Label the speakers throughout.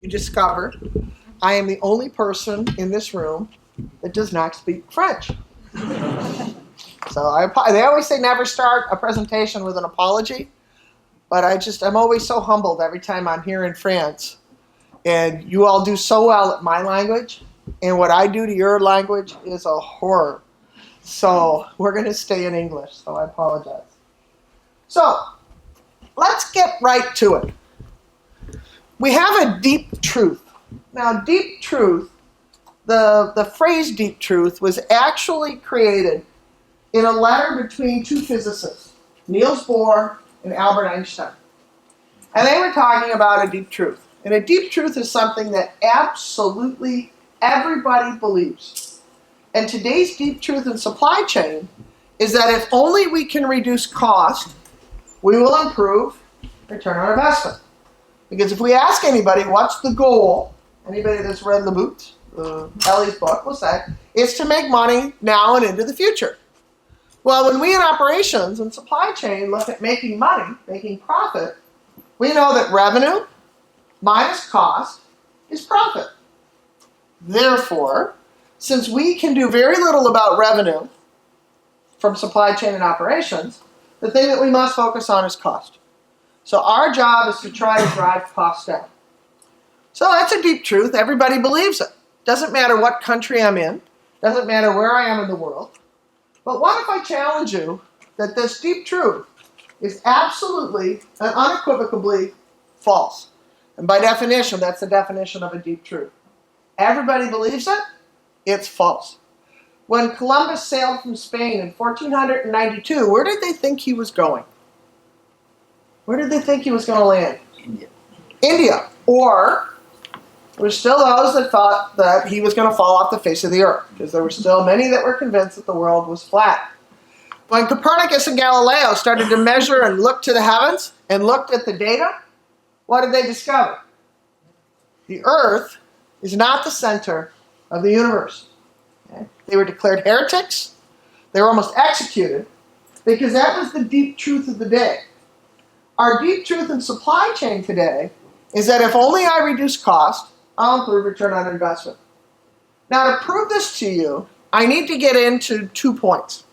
Speaker 1: you discover I am the only person in this room that does not speak French. So they always say never start a presentation with an apology, but I'm always so humbled every time I'm here in France. And you all do so well at my language, and what I do to your language is a horror. So we're going to stay in English, so I apologize. So let's get right to it. We have a deep truth. Now, deep truth, the phrase deep truth was actually created in a letter between two physicists, Niels Bohr and Albert Einstein. And they were talking about a deep truth. And a deep truth is something that absolutely everybody believes. And today's deep truth in supply chain is that if only we can reduce cost, we will improve return on investment. Because if we ask anybody, what's the goal? Anybody that's read the book, Ellie's book, will say, it's to make money now and into the future. Well, when we in operations and supply chain look at making money, making profit, we know that revenue minus cost is profit. Therefore, since we can do very little about revenue from supply chain and operations, the thing that we must focus on is cost. So our job is to try to drive costs down. So that's a deep truth. Everybody believes it. Doesn't matter what country I'm in. Doesn't matter where I am in the world. But what if I challenge you that this deep truth is absolutely and unequivocally false? And by definition, that's the definition of a deep truth. Everybody believes it. It's false. When Columbus sailed from Spain in 1492, where did they think he was going? Where did they think he was going to land? India. Or there's still those that thought that he was going to fall off the face of the earth, because there were still many that were convinced that the world was flat. When Copernicus and Galileo started to measure and look to the heavens and looked at the data, what did they discover? The earth is not the center of the universe. Okay? They were declared heretics. They were almost executed because that was the deep truth of the day. Our deep truth in supply chain today is that if only I reduce cost, I'll improve return on investment. Now, to prove this to you, I need to get into 2 points.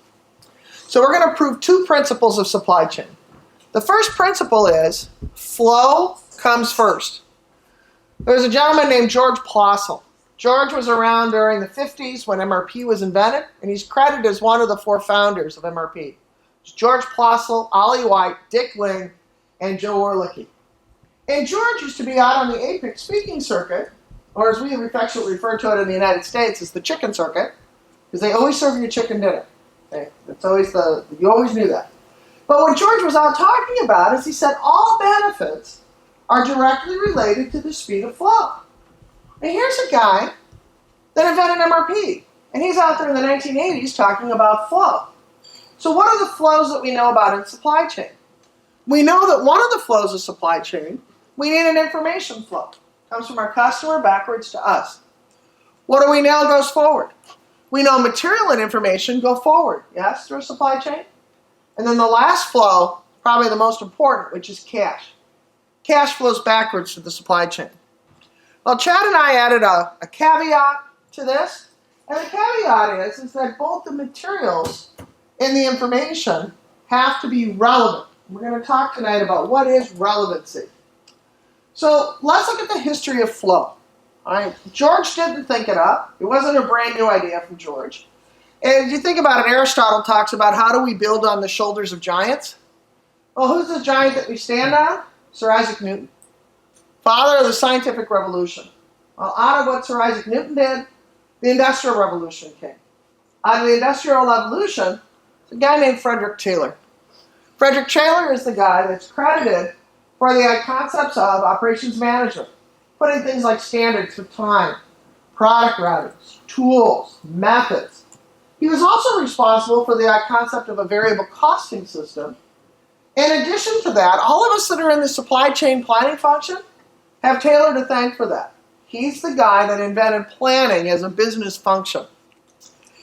Speaker 1: So we're going to prove 2 principles of supply chain. The first principle is flow comes first. There was a gentleman named George Plossel. George was around during the 50s when MRP was invented, and he's credited as one of the 4 founders of MRP. It's George Plossel, Ollie White, Dick Ling, and Joe Orlicki. And George used to be out on the APIC speaking circuit, or as we affectionately refer to it in the United States, as the chicken circuit, because they always serve you chicken dinner. Okay? It's always you always knew that. But what George was out talking about is he said all benefits are directly related to the speed of flow. And here's a guy that invented MRP, and he's out there in the 1980s talking about flow. So what are the flows that we know about in supply chain? We know that one of the flows of supply chain, we need an information flow. It comes from our customer backwards to us. What do we know goes forward? We know material and information go forward, yes, through a supply chain. And then the last flow, probably the most important, which is cash. Cash flows backwards to the supply chain. Well, Chad and I added a caveat to this. And the caveat is that both the materials and the information have to be relevant. We're going to talk tonight about what is relevancy. So let's look at the history of flow. All right. George didn't think it up. It wasn't a brand new idea from George. And if you think about it, Aristotle talks about how do we build on the shoulders of giants. Well, who's the giant that we stand on? Sir Isaac Newton, father of the scientific revolution. Well, out of what Sir Isaac Newton did, the Industrial Revolution came. Out of the Industrial Revolution, a guy named Frederick Taylor. Frederick Taylor is the guy that's credited for the concepts of operations management, putting things like standards for time, product routings, tools, methods. He was also responsible for the concept of a variable costing system. In addition to that, all of us that are in the supply chain planning function have Taylor to thank for that. He's the guy that invented planning as a business function.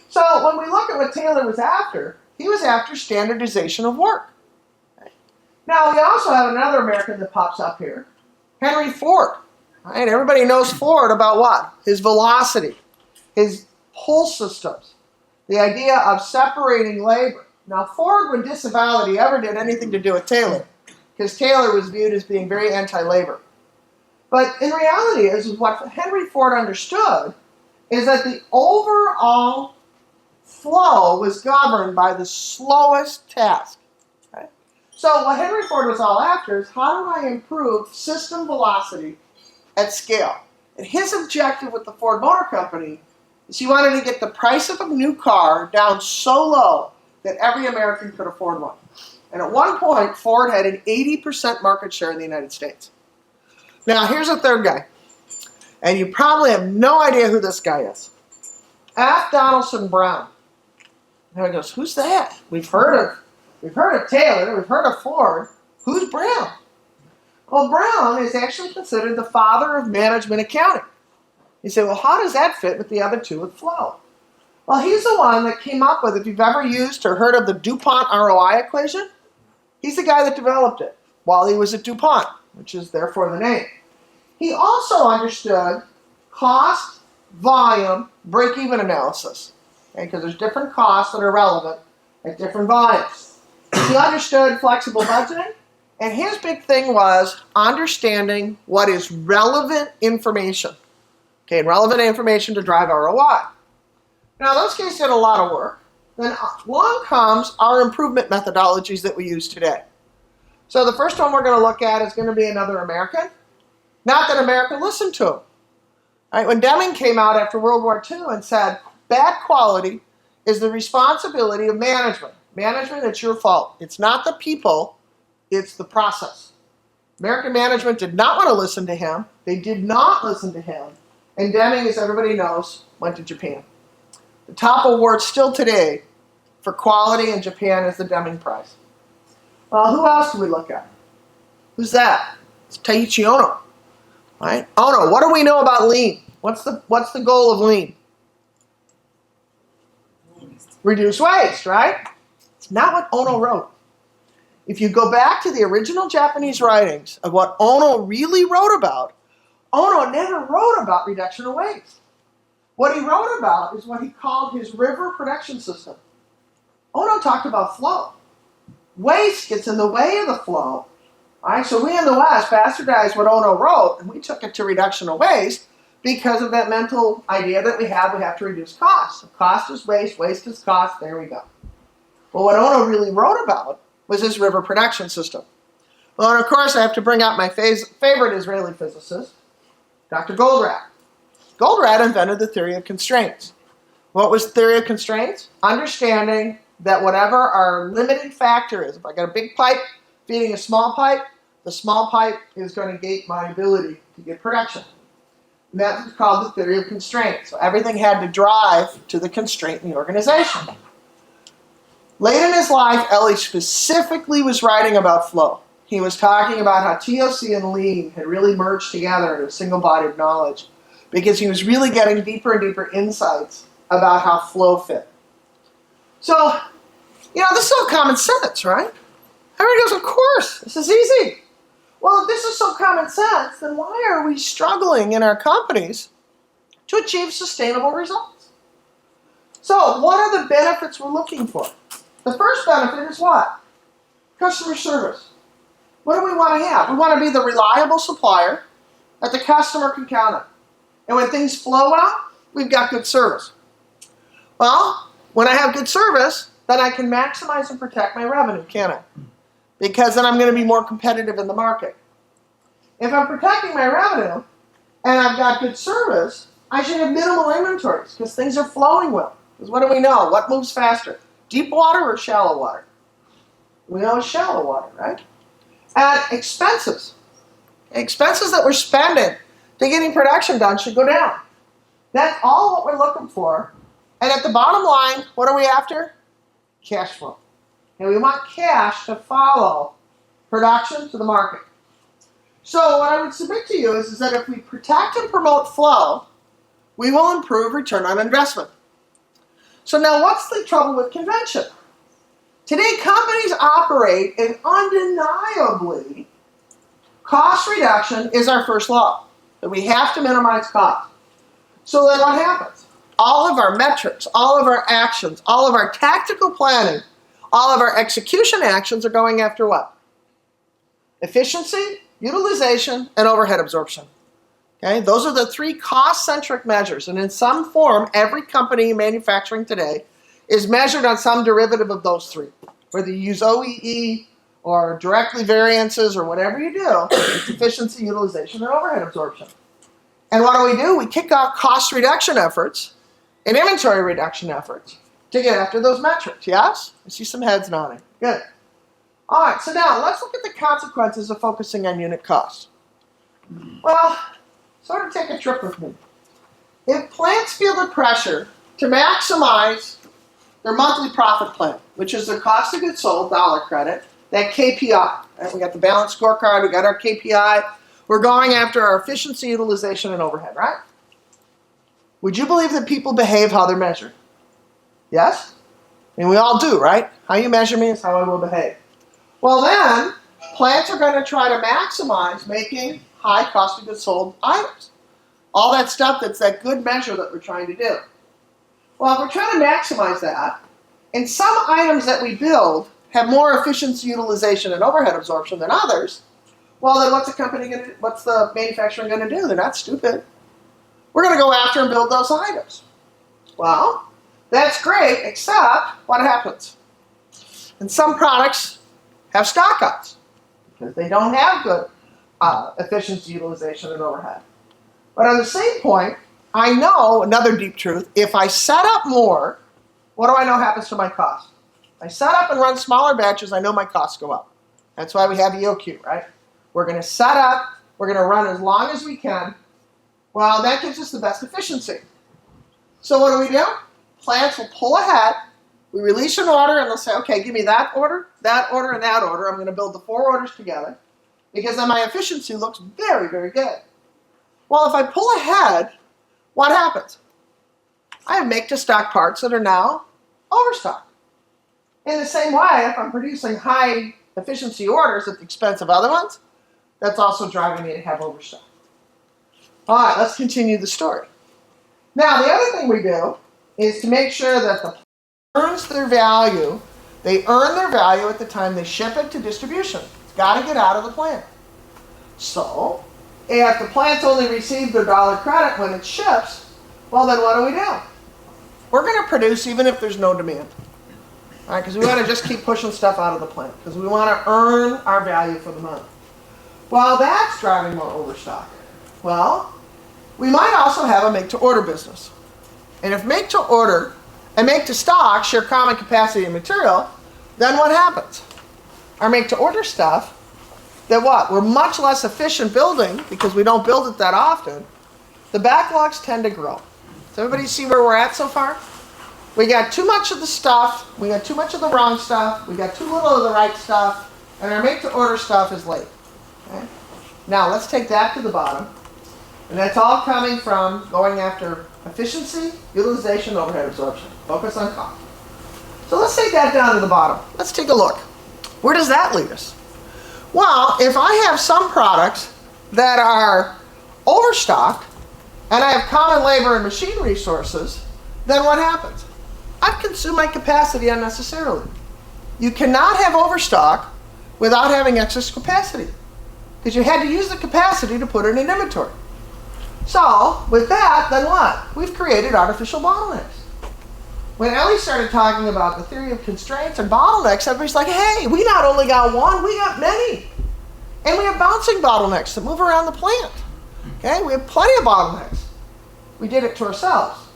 Speaker 1: So when we look at what Taylor was after, he was after standardization of work. Now we also have another American that pops up here, Henry Ford. Right? Everybody knows Ford about what? His velocity, his pull systems, the idea of separating labor. Now, Ford would disavow that he ever did anything to do with Taylor, because Taylor was viewed as being very anti-labor. But in reality, is what Henry Ford understood is that the overall flow was governed by the slowest task. Okay? So what Henry Ford was all after is, how do I improve system velocity at scale? And his objective with the Ford Motor Company is he wanted to get the price of a new car down so low that every American could afford one. And at one point, Ford had an 80% market share in the United States. Now, here's a third guy. And you probably have no idea who this guy is. F. Donaldson Brown. And he goes, who's that? We've heard of Taylor, we've heard of Ford. Who's Brown? Well, Brown is actually considered the father of management accounting. You say, well, how does that fit with the other two with flow? Well, he's the one that came up with, if you've ever used or heard of the DuPont ROI equation, he's the guy that developed it while he was at DuPont, which is therefore the name. He also understood cost, volume, break-even analysis, because there's different costs that are relevant at different volumes. He understood flexible budgeting, and his big thing was understanding what is relevant information. Okay, and relevant information to drive ROI. Now, those guys did a lot of work. Then along comes our improvement methodologies that we use today. So the first one we're going to look at is going to be another American. Not that America listened to him. Right? When Deming came out after World War II and said, bad quality is the responsibility of management. Management, it's your fault. It's not the people, it's the process. American management did not want to listen to him. They did not listen to him. And Deming, as everybody knows, went to Japan. The top award still today for quality in Japan is the Deming Prize. Well, who else do we look at? Who's that? It's Taiichi Ohno. Right? Ohno, what do we know about lean? What's the goal of lean? Reduce waste, right? It's not what Ohno wrote. If you go back to the original Japanese writings of what Ohno really wrote about, Ohno never wrote about reduction of waste. What he wrote about is what he called his river production system. Ohno talked about flow. Waste gets in the way of the flow. All right, so we in the West bastardized what Ohno wrote, and we took it to reduction of waste because of that mental idea that we have to reduce costs. So cost is waste, waste is cost, there we go. Well, what Ohno really wrote about was his river production system. Well, and of course, I have to bring out my favorite Israeli physicist, Dr. Goldratt. Goldratt invented the theory of constraints. What was the theory of constraints? Understanding that whatever our limiting factor is, if I got a big pipe feeding a small pipe, the small pipe is going to gate my ability to get production. And that's called the theory of constraints. So everything had to drive to the constraint in the organization. Late in his life, Ellie specifically was writing about flow. He was talking about how TOC and lean had really merged together into a single body of knowledge, because he was really getting deeper and deeper insights about how flow fit. So, this is all common sense, right? Everybody goes, of course, this is easy. Well, if this is so common sense, then why are we struggling in our companies to achieve sustainable results? So, what are the benefits we're looking for? The first benefit is what? Customer service. What do we want to have? We want to be the reliable supplier that the customer can count on. And when things flow well, we've got good service. Well, when I have good service, then I can maximize and protect my revenue, can't I? Because then I'm going to be more competitive in the market. If I'm protecting my revenue and I've got good service, I should have minimal inventories because things are flowing well. Because what do we know? What moves faster? Deep water or shallow water? We know it's shallow water, right? And expenses. Expenses that we're spending to getting production done should go down. That's all what we're looking for. And at the bottom line, what are we after? Cash flow. And we want cash to follow production to the market. So what I would submit to you is that if we protect and promote flow, we will improve return on investment. So now what's the trouble with convention? Today companies operate and undeniably cost reduction is our first law. that we have to minimize cost. So then what happens? All of our metrics, all of our actions, all of our tactical planning, all of our execution actions are going after what? Efficiency, utilization, and overhead absorption. Okay, those are the three cost-centric measures, and in some form, every company manufacturing today is measured on some derivative of those three. Whether you use OEE or directly variances or whatever you do, it's efficiency, utilization, and overhead absorption. And what do? We kick off cost reduction efforts and inventory reduction efforts to get after those metrics, yes? I see some heads nodding. Good. All right, so now let's look at the consequences of focusing on unit costs. Well, sort of take a trip with me. If plants feel the pressure to maximize their monthly profit plan, which is their cost of goods sold, dollar credit, that KPI, right? We got the balanced scorecard, we got our KPI, we're going after our efficiency, utilization, and overhead, right? Would you believe that people behave how they're measured? Yes? I mean, we all do, right? How you measure me is how I will behave. Well then, plants are going to try to maximize making high cost of goods sold items. All that stuff that's that good measure that we're trying to do. Well, if we're trying to maximize that, and some items that we build have more efficiency, utilization, and overhead absorption than others, well then what's the manufacturer going to do? They're not stupid. We're going to go after and build those items. Well, that's great, except what happens? And some products have stockouts because they don't have good efficiency, utilization, and overhead. But on the same point, I know another deep truth. If I set up more, what do I know happens to my cost? I set up and run smaller batches, I know my costs go up. That's why we have EOQ, right? We're going to set up, we're going to run as long as we can. Well, that gives us the best efficiency. So what do? Plants will pull ahead. We release an order and they'll say, okay, give me that order, and that order. I'm going to build the 4 orders together because then my efficiency looks very, very good. Well, if I pull ahead, what happens? I have make-to-stock parts that are now overstocked. In the same way, if I'm producing high efficiency orders at the expense of other ones, that's also driving me to have overstock. All right, let's continue the story. Now, the other thing we do is to make sure that the plant earns their value. They earn their value at the time they ship it to distribution. It's got to get out of the plant. So, if the plants only receive their dollar credit when it ships, well then what do? We're going to produce even if there's no demand. All right, because we want to just keep pushing stuff out of the plant because we want to earn our value for the month. Well, that's driving more overstock. Well, we might also have a make-to-order business. And if make-to-order and make-to-stock share common capacity and material, then what happens? Our make-to-order stuff, that what? We're much less efficient building because we don't build it that often. The backlogs tend to grow. Does everybody see where we're at so far? We got too much of the stuff, we got too much of the wrong stuff, we got too little of the right stuff, and our make-to-order stuff is late. Okay? Now let's take that to the bottom. And that's all coming from going after efficiency, utilization, overhead absorption. Focus on cost. So let's take that down to the bottom. Let's take a look. Where does that lead us? Well, if I have some products that are overstocked and I have common labor and machine resources, then what happens? I've consumed my capacity unnecessarily. You cannot have overstock without having excess capacity because you had to use the capacity to put it in inventory. So, with that, then what? We've created artificial bottlenecks. When Ellie started talking about the theory of constraints and bottlenecks, everybody's like, hey, we not only got one, we got many. And we have bouncing bottlenecks that move around the plant. Okay, we have plenty of bottlenecks. We did it to ourselves.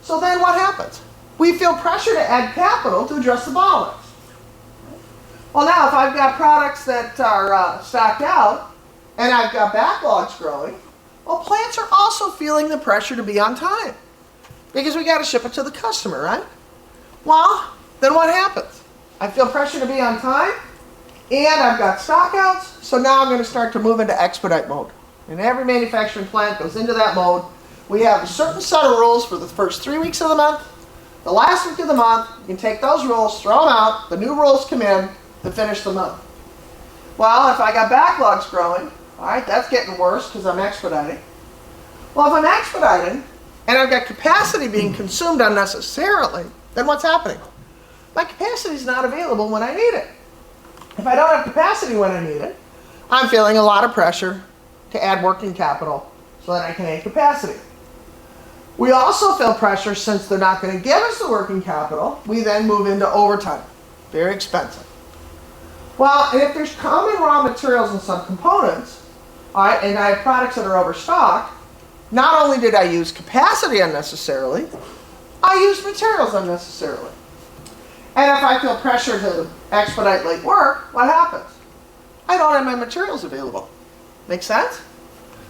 Speaker 1: So then what happens? We feel pressure to add capital to address the bottlenecks. Well now, if I've got products that are stocked out, and I've got backlogs growing, well, plants are also feeling the pressure to be on time because we got to ship it to the customer, right? Well, then what happens? I feel pressure to be on time, and I've got stockouts, so now I'm going to start to move into expedite mode. And every manufacturing plant goes into that mode. We have a certain set of rules for the first 3 weeks of the month. The last week of the month, you can take those rules, throw them out, the new rules come in to finish the month. Well, if I got backlogs growing, All right, that's getting worse because I'm expediting. Well, if I'm expediting and I've got capacity being consumed unnecessarily, then what's happening? My capacity is not available when I need it. If I don't have capacity when I need it, I'm feeling a lot of pressure to add working capital so that I can add capacity. We also feel pressure since they're not going to give us the working capital. We then move into overtime. Very expensive. Well, and if there's common raw materials and subcomponents, all right, and I have products that are overstocked, not only did I use capacity unnecessarily, I used materials unnecessarily. And if I feel pressure to expedite late work, what happens? I don't have my materials available. Make sense?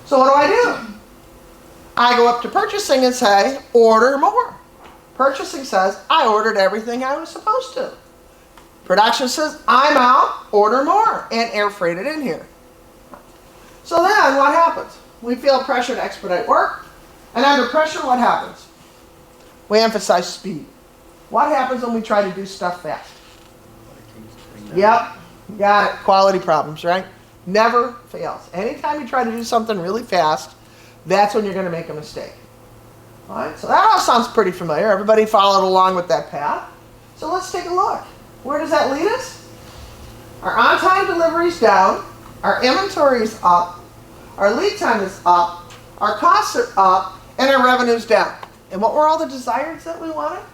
Speaker 1: So what do? I go up to purchasing and say, order more. Purchasing says, I ordered everything I was supposed to. Production says, I'm out, order more, and air freight it in here. So then what happens? We feel pressure to expedite work, and under pressure, what happens? We emphasize speed. What happens when we try to do stuff fast? Yep, you got it. Quality problems, right? Never fails. Anytime you try to do something really fast, that's when you're going to make a mistake. All right, so that all sounds pretty familiar. Everybody followed along with that path. So let's take a look. Where does that lead us? Our on-time delivery is down. Our inventory is up. Our lead time is up. Our costs are up. And our revenue is down. And what were all the desires that we wanted?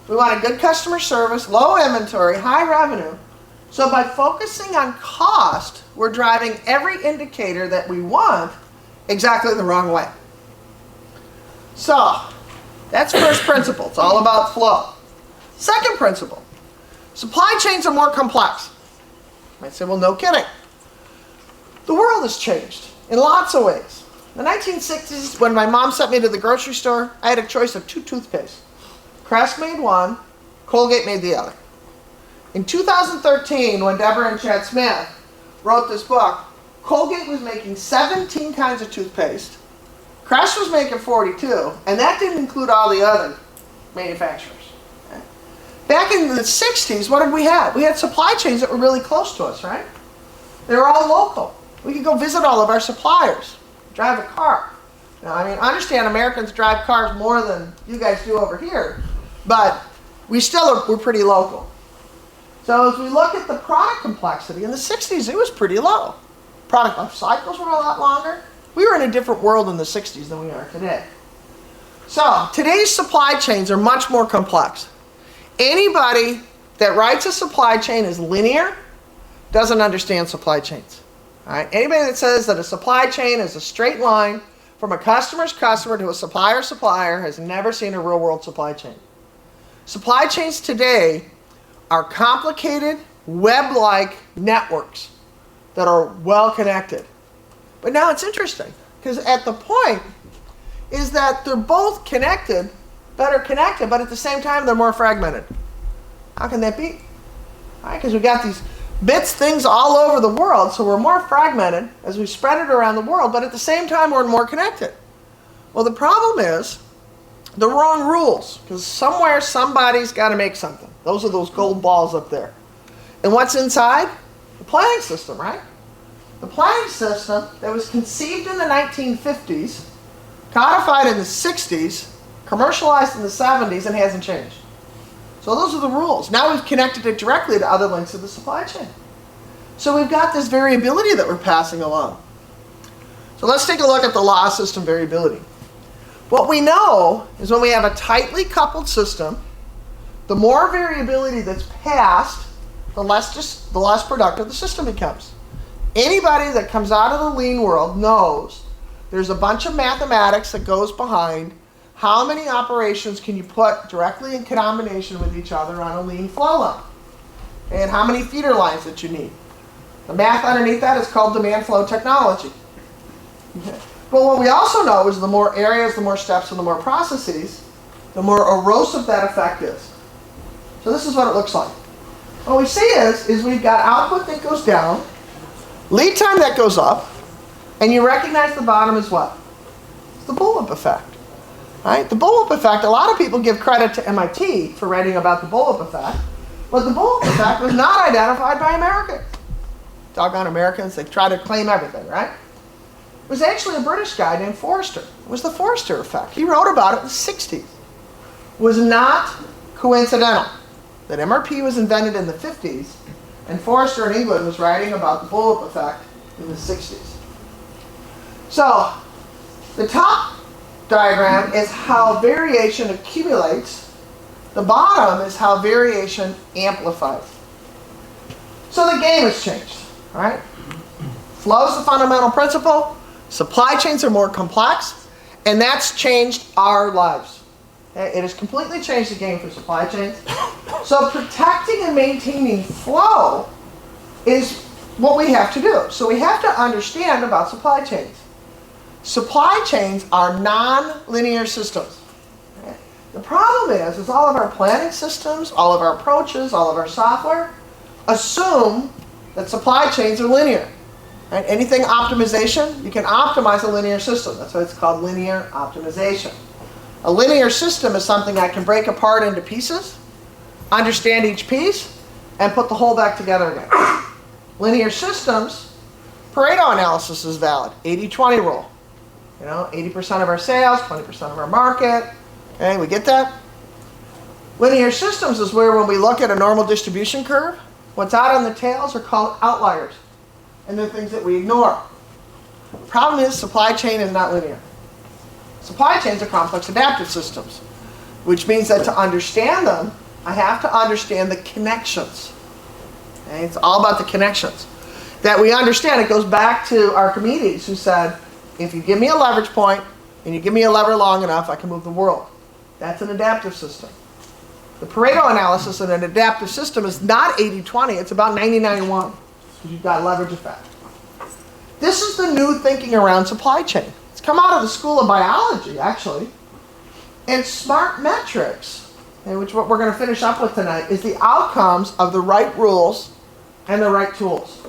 Speaker 1: We wanted good customer service, low inventory, high revenue. So by focusing on cost, we're driving every indicator that we want exactly the wrong way. So that's first principle. It's all about flow. Second principle. Supply chains are more complex. You might say, well, no kidding. The world has changed in lots of ways. In the 1960s, when my mom sent me to the grocery store, I had a choice of 2 toothpastes. Crest made one, Colgate made the other. In 2013, when Deborah and Chad Smith wrote this book, Colgate was making 17 kinds of toothpaste. Crest was making 42, and that didn't include all the other manufacturers. Back in the 60s, what did we have? We had supply chains that were really close to us, right? They were all local. We could go visit all of our suppliers, drive a car. Now, I mean, I understand Americans drive cars more than you guys do over here, but we're pretty local. So as we look at the product complexity, in the 60s, it was pretty low. Product life cycles were a lot longer. We were in a different world in the 60s than we are today. So today's supply chains are much more complex. Anybody that writes a supply chain as linear doesn't understand supply chains. All right? Anybody that says that a supply chain is a straight line from a customer's customer to a supplier's supplier has never seen a real-world supply chain. Supply chains today are complicated, web-like networks that are well-connected. But now it's interesting, because at the point is that they're both connected, better connected, but at the same time they're more fragmented. How can that be? Because we've got these bits, things all over the world, so we're more fragmented as we spread it around the world, but at the same time we're more connected. Well, the problem is the wrong rules, because somewhere somebody's got to make something. Those are those gold balls up there. And what's inside? The planning system, right? The planning system that was conceived in the 1950s, codified in the 60s, commercialized in the 70s, and hasn't changed. So those are the rules. Now we've connected it directly to other links of the supply chain. So we've got this variability that we're passing along. So let's take a look at the law of system variability. What we know is when we have a tightly coupled system, the more variability that's passed, the less productive the system becomes. Anybody that comes out of the lean world knows there's a bunch of mathematics that goes behind how many operations can you put directly in combination with each other on a lean flow line, and how many feeder lines that you need. The math underneath that is called demand flow technology. Okay. But what we also know is the more areas, the more steps, and the more processes, the more erosive that effect is. So this is what it looks like. What we see is we've got output that goes down, lead time that goes up, and you recognize the bottom is what? It's the Bullwhip Effect. Right? The Bullwhip Effect, a lot of people give credit to MIT for writing about the Bullwhip Effect, but the Bullwhip Effect was not identified by Americans. Doggone Americans, they try to claim everything, right? It was actually a British guy named Forster. It was the Forster effect. He wrote about it in the 60s. It was not coincidental that MRP was invented in the 50s and Forster in England was writing about the Bullwhip effect in the 60s. So, the top diagram is how variation accumulates. The bottom is how variation amplifies. So the game has changed, right? Flow is the fundamental principle. Supply chains are more complex, and that's changed our lives. Okay? It has completely changed the game for supply chains. So protecting and maintaining flow is what we have to do. So we have to understand about supply chains. Supply chains are non-linear systems. Okay? The problem is all of our planning systems, all of our approaches, all of our software assume that supply chains are linear. Right? Anything optimization, you can optimize a linear system. That's why it's called linear optimization. A linear system is something I can break apart into pieces, understand each piece, and put the whole back together again. Linear systems, Pareto analysis is valid. 80-20 rule. 80% of our sales, 20% of our market. Okay, we get that? Linear systems is where when we look at a normal distribution curve, what's out on the tails are called outliers. And they're things that we ignore. The problem is supply chain is not linear. Supply chains are complex adaptive systems, which means that to understand them, I have to understand the connections. Okay? It's all about the connections. That we understand, it goes back to Archimedes, who said, if you give me a leverage point, and you give me a lever long enough, I can move the world. That's an adaptive system. The Pareto analysis in an adaptive system is not 80-20, it's about 90-91. Because you've got leverage effect. This is the new thinking around supply chain. It's come out of the School of Biology, actually. And smart metrics, which is what we're going to finish up with tonight, is the outcomes of the right rules and the right tools.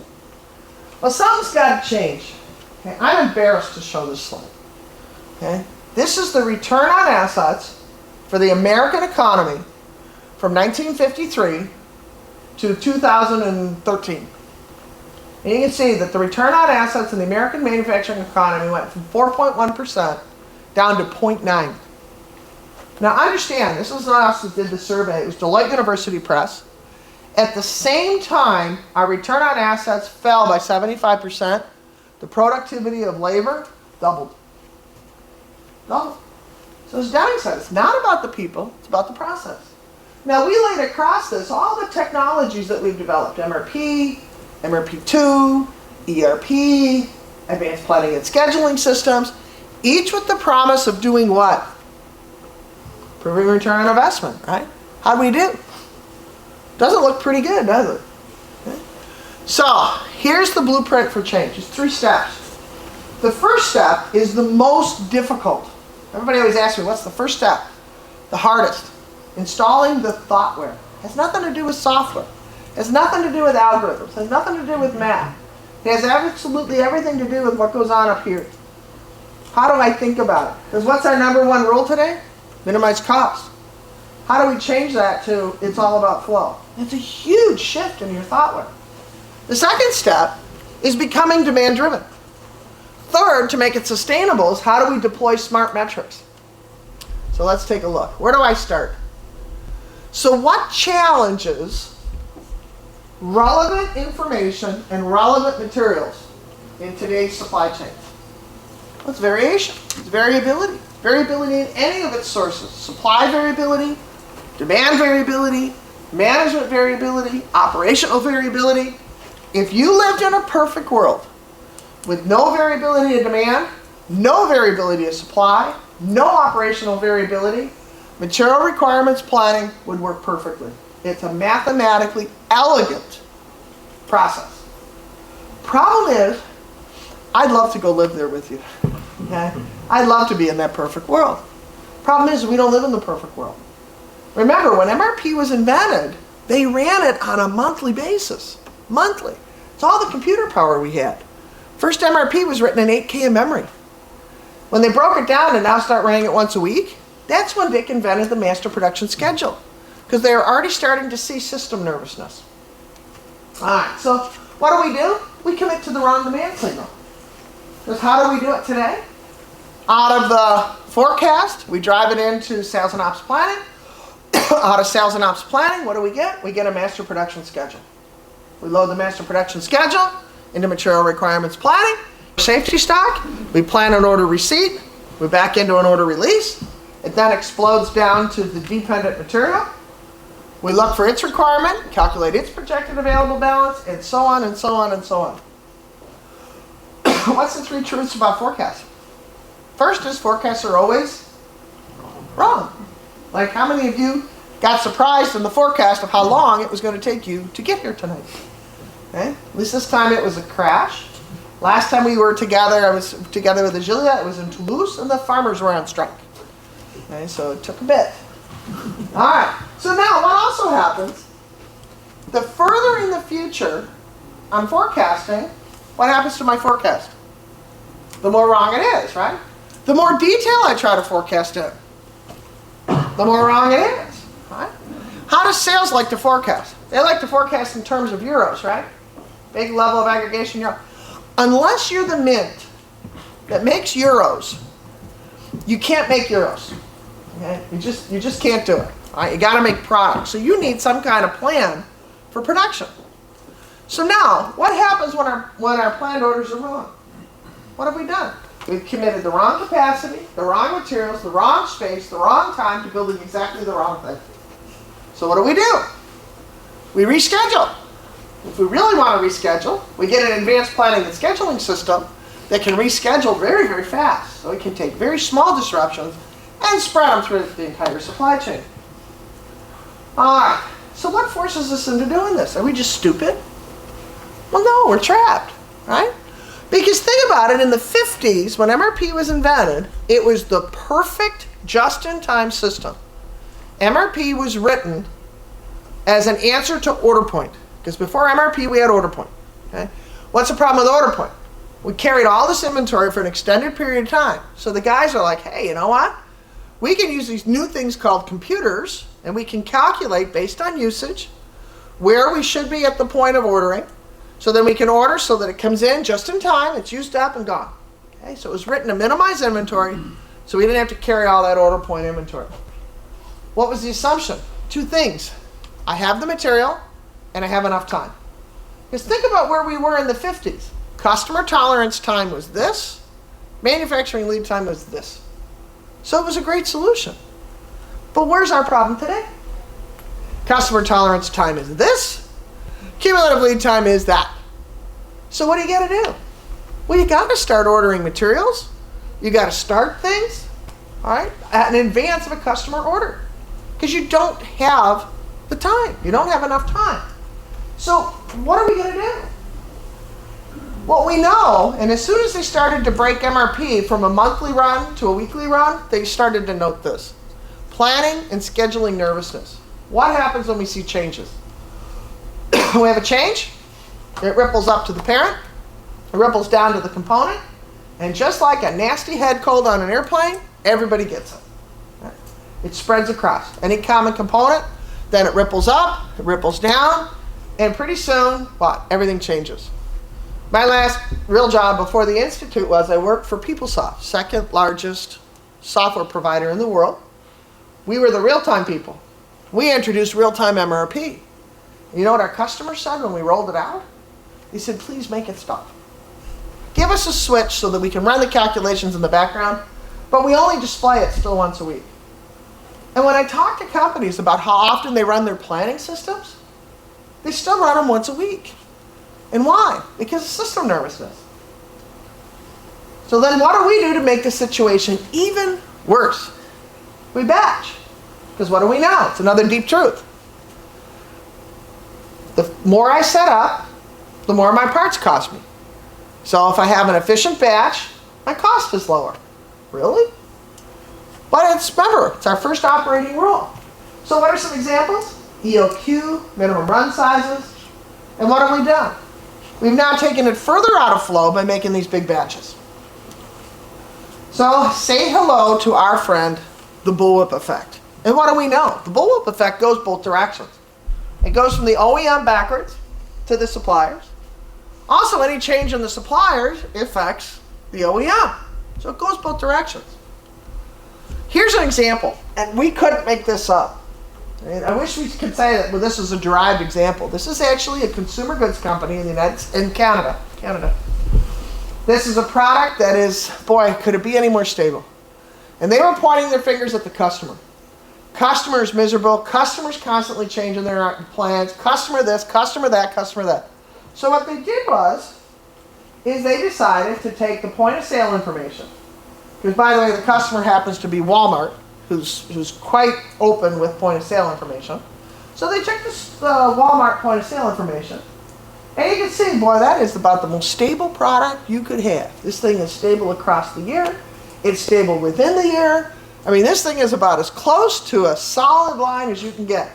Speaker 1: Well, something's got to change. Okay? I'm embarrassed to show this slide. Okay? This is the return on assets for the American economy from 1953 to 2013. And you can see that the return on assets in the American manufacturing economy went from 4.1% down to 0.9. Now understand, this is us that did the survey. It was Deloitte University Press. At the same time, our return on assets fell by 75%. The productivity of labor doubled. Doubled. So as Deming said, it's not about the people, it's about the process. Now we laid across this all the technologies that we've developed. MRP, MRP2, ERP, advanced planning and scheduling systems, each with the promise of doing what? Improving return on investment, right? How do we do? Doesn't look pretty good, does it? Okay. So, here's the blueprint for change. It's 3 steps. The first step is the most difficult. Everybody always asks me, what's the first step? The hardest. Installing the thoughtware. It has nothing to do with software. It has nothing to do with algorithms. It has nothing to do with math. It has absolutely everything to do with what goes on up here. How do I think about it? Because what's our number one rule today? Minimize cost. How do we change that to it's all about flow? It's a huge shift in your thoughtware. The second step is becoming demand-driven. Third, to make it sustainable, is how do we deploy smart metrics? So let's take a look. Where do I start? So what challenges relevant information and relevant materials in today's supply chain? Well, it's variation. It's variability. Variability in any of its sources. Supply variability, demand variability, management variability, operational variability. If you lived in a perfect world with no variability in demand, no variability of supply, no operational variability, material requirements planning would work perfectly. It's a mathematically elegant process. Problem is, I'd love to go live there with you. Okay? I'd love to be in that perfect world. Problem is, we don't live in the perfect world. Remember, when MRP was invented, they ran it on a monthly basis. Monthly. It's all the computer power we had. First MRP was written in 8K of memory. When they broke it down and now start running it once a week, that's when Dick invented the master production schedule. Because they were already starting to see system nervousness. Alright, so what do? we commit to the wrong demand signal. Because how do we do it today? Out of the forecast, we drive it into sales and ops planning. Out of sales and ops planning, what do we get? We get a master production schedule. We load the master production schedule into material requirements planning. Safety stock, we plan an order receipt. We back into an order release. It then explodes down to the dependent material. We look for its requirement, calculate its projected available balance, and so on and so on and so on. What's the three truths about forecasting? First is forecasts are always wrong. Like how many of you got surprised in the forecast of how long it was going to take you to get here tonight? Okay? At least this time it was a crash. Last time we were together, I was together with Agilea, it was in Toulouse, and the farmers were on strike. Okay, so it took a bit. All right, so now what also happens, the further in the future I'm forecasting, what happens to my forecast? The more wrong it is, right? The more detail I try to forecast in, the more wrong it is, right? How does sales like to forecast? They like to forecast in terms of euros, right? Big level of aggregation euro. Unless you're the mint that makes euros, you can't make euros. Okay? You just can't do it. All right? You got to make products. So you need some kind of plan for production. So now, what happens when our planned orders are wrong? What have we done? We've committed the wrong capacity, the wrong materials, the wrong space, the wrong time to building exactly the wrong thing. So what do? We reschedule. If we really want to reschedule, we get an advanced planning and scheduling system that can reschedule very, very fast. So it can take very small disruptions and spread them through the entire supply chain. All right, so what forces us into doing this? Are we just stupid? Well, no, we're trapped, right? Because think about it, in the 50s, when MRP was invented, it was the perfect just-in-time system. MRP was written as an answer to order point. Because before MRP, we had order point. Okay? What's the problem with order point? We carried all this inventory for an extended period of time. So the guys are like, hey, you know what? We can use these new things called computers, and we can calculate based on usage where we should be at the point of ordering. So then we can order so that it comes in just in time, it's used up and gone. Okay? So it was written to minimize inventory, so we didn't have to carry all that order point inventory. What was the assumption? Two things. I have the material, and I have enough time. Because think about where we were in the 50s. Customer tolerance time was this. Manufacturing lead time was this. So it was a great solution. But where's our problem today? Customer tolerance time is this. Cumulative lead time is that. So what do you got to do? Well, you got to start ordering materials. You got to start things, all right, in advance of a customer order. Because you don't have the time. You don't have enough time. So what are we going to do? Well, we know, and as soon as they started to break MRP from a monthly run to a weekly run, they started to note this. Planning and scheduling nervousness. What happens when we see changes? We have a change. It ripples up to the parent. It ripples down to the component. And just like a nasty head cold on an airplane, everybody gets it. Right? It spreads across. Any common component, then it ripples up, it ripples down, and pretty soon, what? Everything changes. My last real job before the Institute was I worked for PeopleSoft, second largest software provider in the world. We were the real-time people. We introduced real-time MRP. You know what our customers said when we rolled it out? They said, please make it stop. Give us a switch so that we can run the calculations in the background, but we only display it still once a week. And when I talk to companies about how often they run their planning systems, they still run them once a week. And why? Because of system nervousness. So then what do we do to make the situation even worse? We batch. Because what do we know? It's another deep truth. The more I set up, the more my parts cost me. So if I have an efficient batch, my cost is lower. Really? But remember, it's our first operating rule. So what are some examples? EOQ, minimum run sizes. And what have we done? We've now taken it further out of flow by making these big batches. So say hello to our friend, the Bullwhip Effect. And what do we know? The Bullwhip Effect goes both directions. It goes from the OEM backwards to the suppliers, Also, any change in the suppliers affects the OEM. So it goes both directions. Here's an example, and we couldn't make this up. And I wish we could say that this is a derived example. This is actually a consumer goods company in Canada. This is a product that is, boy, could it be any more stable? And they were pointing their fingers at the customer. Customer is miserable. Customers constantly changing their plans. Customer this, customer that, customer that. So what they did is they decided to take the point of sale information. Because by the way, the customer happens to be Walmart, who's quite open with point of sale information. So they took this Walmart point of sale information. And you can see, boy, that is about the most stable product you could have. This thing is stable across the year. It's stable within the year. I mean, this thing is about as close to a solid line as you can get.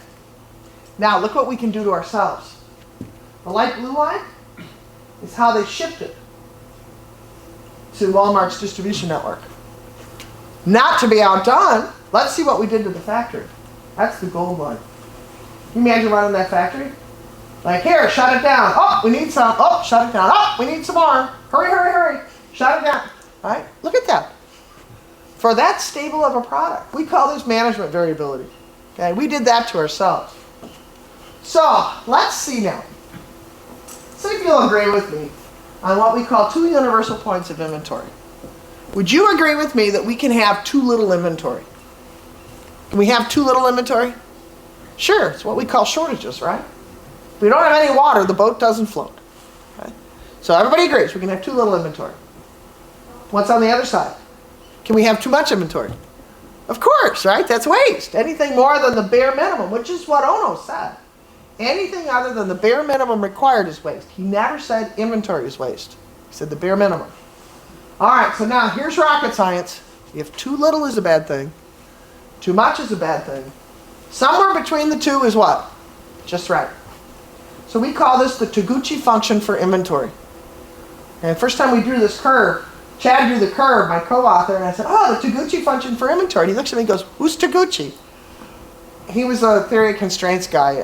Speaker 1: Now, look what we can do to ourselves. The light blue line is how they shipped it to Walmart's distribution network. Not to be outdone, let's see what we did to the factory. That's the gold line. Can you imagine running that factory? Like, here, shut it down. Oh, we need some. Oh, shut it down. Oh, we need some more. Hurry, hurry, hurry. Shut it down. All right? Look at that. For that stable of a product, we call this management variability. Okay? We did that to ourselves. So, let's see now. See if you'll agree with me on what we call two universal points of inventory. Would you agree with me that we can have too little inventory? Can we have too little inventory? Sure, it's what we call shortages, right? If we don't have any water, the boat doesn't float. Okay? So everybody agrees we can have too little inventory. What's on the other side? Can we have too much inventory? Of course, right? That's waste. Anything more than the bare minimum, which is what Ono said. Anything other than the bare minimum required is waste. He never said inventory is waste. He said the bare minimum. All right, so now here's rocket science. If too little is a bad thing, too much is a bad thing, somewhere between the two is what? Just right. So we call this the Taguchi function for inventory. And first time we drew this curve, Chad drew the curve, my co-author, and I said, oh, the Taguchi function for inventory. And he looks at me and goes, who's Taguchi? He was a theory of constraints guy.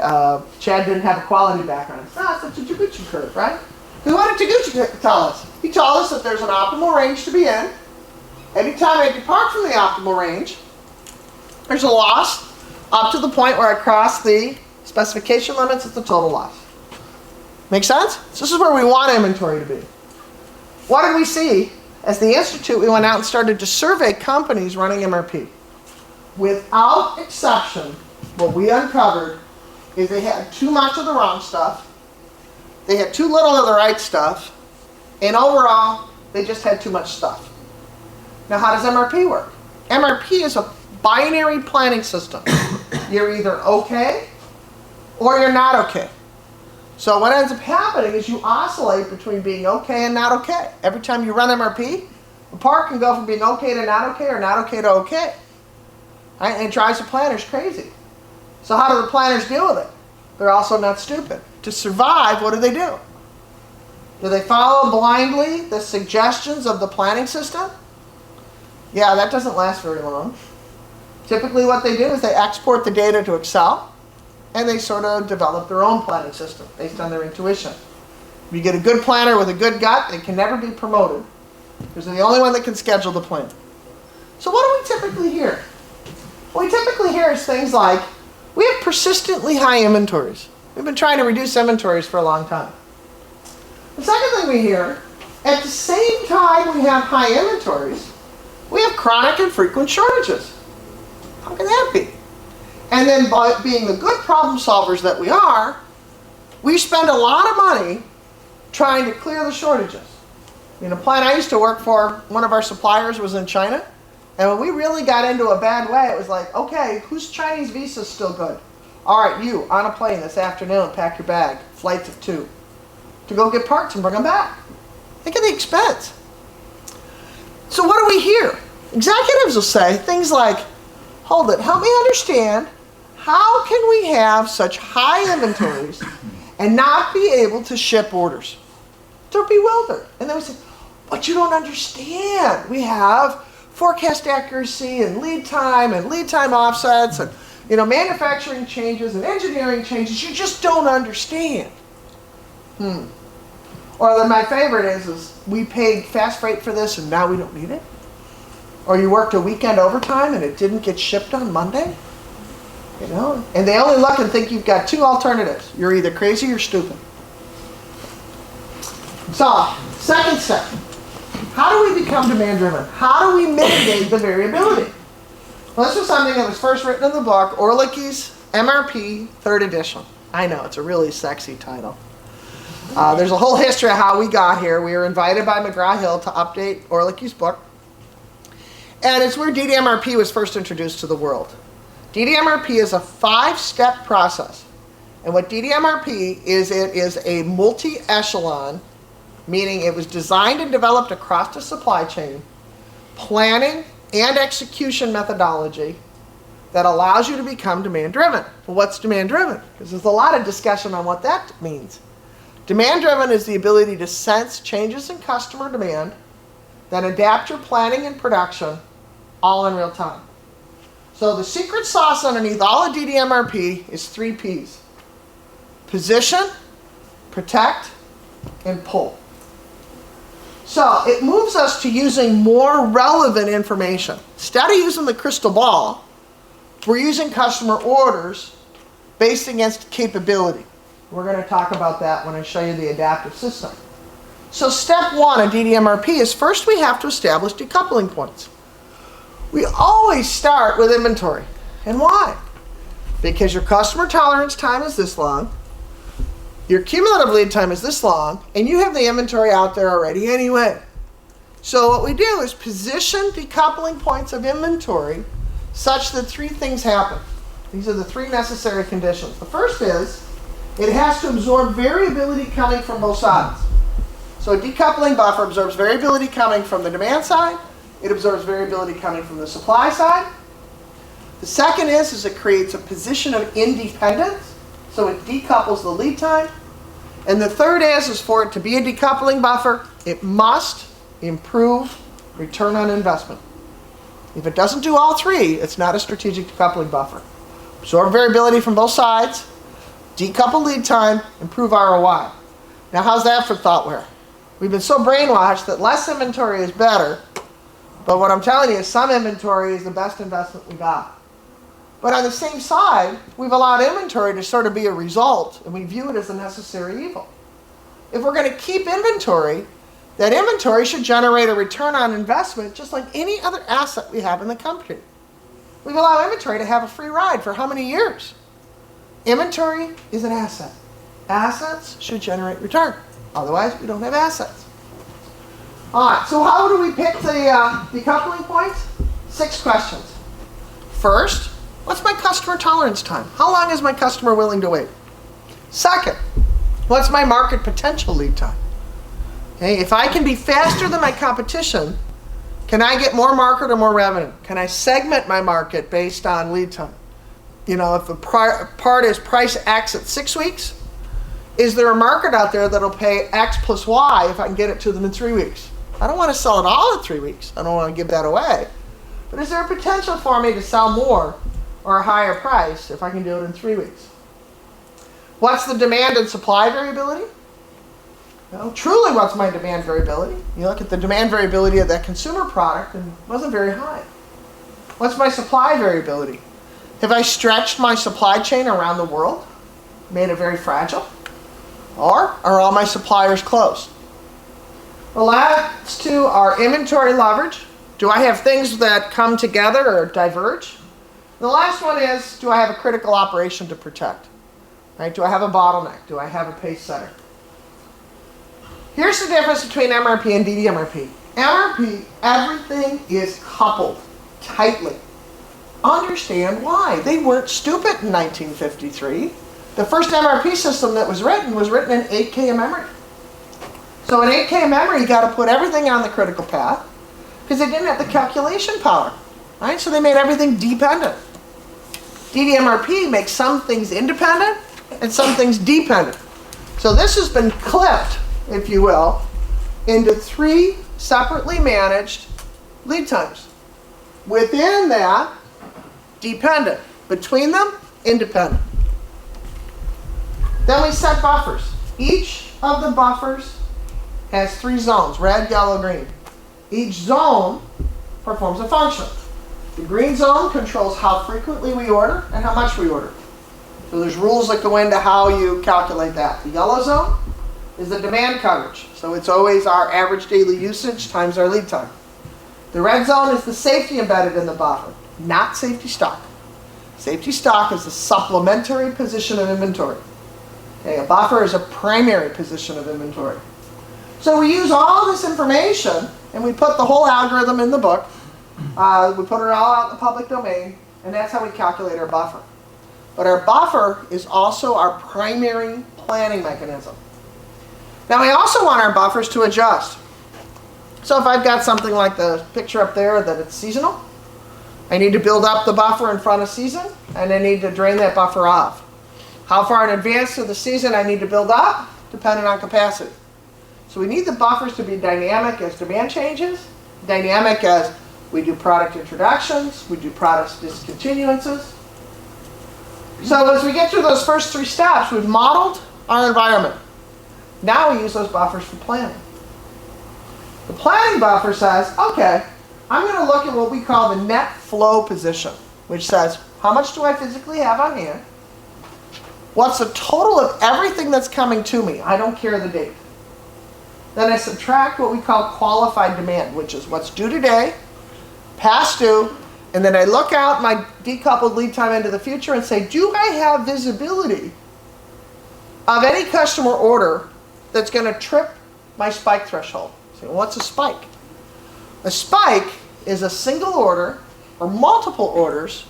Speaker 1: Chad didn't have a quality background. He said, no, it's a Taguchi curve, right? Because what did Taguchi tell us? He told us that there's an optimal range to be in. Anytime I depart from the optimal range, there's a loss up to the point where I cross the specification limits. It's a total loss. Make sense? So this is where we want inventory to be. What did we see? As the Institute, we went out and started to survey companies running MRP. Without exception, what we uncovered is they had too much of the wrong stuff, they had too little of the right stuff, and overall, they just had too much stuff. Now, how does MRP work? MRP is a binary planning system. You're either okay or you're not okay. So what ends up happening is you oscillate between being okay and not okay. Every time you run MRP, the part can go from being okay to not okay or not okay to okay. Right? And it drives the planners crazy. So how do the planners deal with it? They're also not stupid. To survive, what do? Do they follow blindly the suggestions of the planning system? Yeah, that doesn't last very long. Typically what they do is they export the data to Excel, and they sort of develop their own planning system based on their intuition. If you get a good planner with a good gut, they can never be promoted, because they're the only one that can schedule the plan. So what do we typically hear? What we typically hear is things like, we have persistently high inventories. We've been trying to reduce inventories for a long time. The second thing we hear, at the same time we have high inventories, we have chronic and frequent shortages. How can that be? And then by being the good problem solvers that we are, we spend a lot of money trying to clear the shortages. In a plant I used to work for, one of our suppliers was in China. And when we really got into a bad way, it was like, okay, whose Chinese visa is still good? All right, you, on a plane this afternoon, pack your bag, flights of 2, to go get parts and bring them back. Think of the expense. So what do we hear? Executives will say things like, hold it, help me understand, how can we have such high inventories and not be able to ship orders? They're bewildered. And then we say, but you don't understand. We have forecast accuracy and lead time offsets and manufacturing changes and engineering changes. You just don't understand. Or then my favorite is we paid fast freight for this and now we don't need it. Or you worked a weekend overtime and it didn't get shipped on Monday. You know, and they only look and think you've got two alternatives. You're either crazy or stupid. So, second step. How do we become demand driven? How do we mitigate the variability? Well, this was something that was first written in the book, Orlicky's MRP 3rd edition. I know, it's a really sexy title. There's a whole history of how we got here. We were invited by McGraw-Hill to update Orlicky's book. And it's where DDMRP was first introduced to the world. DDMRP is a 5-step process. And what DDMRP is, it is a multi-echelon, meaning it was designed and developed across the supply chain, planning and execution methodology that allows you to become demand-driven. Well, what's demand-driven? Because there's a lot of discussion on what that means. Demand-driven is the ability to sense changes in customer demand, then adapt your planning and production all in real time. So the secret sauce underneath all of DDMRP is 3 Ps. Position, protect, and pull. So it moves us to using more relevant information. Instead of using the crystal ball, we're using customer orders based against capability. We're going to talk about that when I show you the adaptive system. So step 1 in DDMRP is first we have to establish decoupling points. We always start with inventory. And why? Because your customer tolerance time is this long, your cumulative lead time is this long, and you have the inventory out there already anyway. So what we do is position decoupling points of inventory such that 3 things happen. These are the 3 necessary conditions. The first is it has to absorb variability coming from both sides. So a decoupling buffer absorbs variability coming from the demand side. It absorbs variability coming from the supply side. The second is it creates a position of independence. So it decouples the lead time. And the third is for it to be a decoupling buffer, it must improve return on investment. If it doesn't do all 3, it's not a strategic decoupling buffer. Absorb variability from both sides, decouple lead time, improve ROI. Now how's that for thoughtware? We've been so brainwashed that less inventory is better, but what I'm telling you is some inventory is the best investment we got. But on the same side, we've allowed inventory to sort of be a result, and we view it as a necessary evil. If we're going to keep inventory, that inventory should generate a return on investment just like any other asset we have in the company. We've allowed inventory to have a free ride for how many years? Inventory is an asset. Assets should generate return. Otherwise, we don't have assets. All right, so how do we pick the decoupling points? 6 questions. First, what's my customer tolerance time? How long is my customer willing to wait? Second, what's my market potential lead time? Okay, if I can be faster than my competition, can I get more market or more revenue? Can I segment my market based on lead time? You know, if the part is price X at 6 weeks, is there a market out there that'll pay X plus Y if I can get it to them in 3 weeks? I don't want to sell it all in 3 weeks. I don't want to give that away. But is there a potential for me to sell more or a higher price if I can do it in 3 weeks? What's the demand and supply variability? Well, truly, what's my demand variability? You look at the demand variability of that consumer product and it wasn't very high. What's my supply variability? Have I stretched my supply chain around the world, made it very fragile? Or are all my suppliers closed? The last 2 are inventory leverage. Do I have things that come together or diverge? The last one is, do I have a critical operation to protect? Right? Do I have a bottleneck? Do I have a pace setter? Here's the difference between MRP and DDMRP. MRP, everything is coupled tightly. Understand why. They weren't stupid in 1953. The first MRP system that was written in 8K memory. So in 8K memory, you got to put everything on the critical path because they didn't have the calculation power. Right? So they made everything dependent. DDMRP makes some things independent and some things dependent. So this has been clipped, if you will, into 3 separately managed lead times. Within that, dependent. Between them, independent. Then we set buffers. Each of the buffers has 3 zones, red, yellow, green. Each zone performs a function. The green zone controls how frequently we order and how much we order. So there's rules that go into how you calculate that. The yellow zone is the demand coverage. So it's always our average daily usage times our lead time. The red zone is the safety embedded in the buffer, not safety stock. Safety stock is a supplementary position of inventory. Okay, a buffer is a primary position of inventory. So we use all this information and we put the whole algorithm in the book. We put it all out in the public domain, and that's how we calculate our buffer. But our buffer is also our primary planning mechanism. Now we also want our buffers to adjust. So if I've got something like the picture up there that it's seasonal, I need to build up the buffer in front of season, and I need to drain that buffer off. How far in advance of the season I need to build up, depending on capacity. So we need the buffers to be dynamic as demand changes, dynamic as we do product introductions, we do product discontinuances. So as we get through those first 3 steps, we've modeled our environment. Now we use those buffers for planning. The planning buffer says, okay, I'm going to look at what we call the net flow position, which says, how much do I physically have on hand? What's the total of everything that's coming to me? I don't care the date. Then I subtract what we call qualified demand, which is what's due today, past due, and then I look out my decoupled lead time into the future and say, do I have visibility of any customer order that's going to trip my spike threshold? So what's a spike? A spike is a single order or multiple orders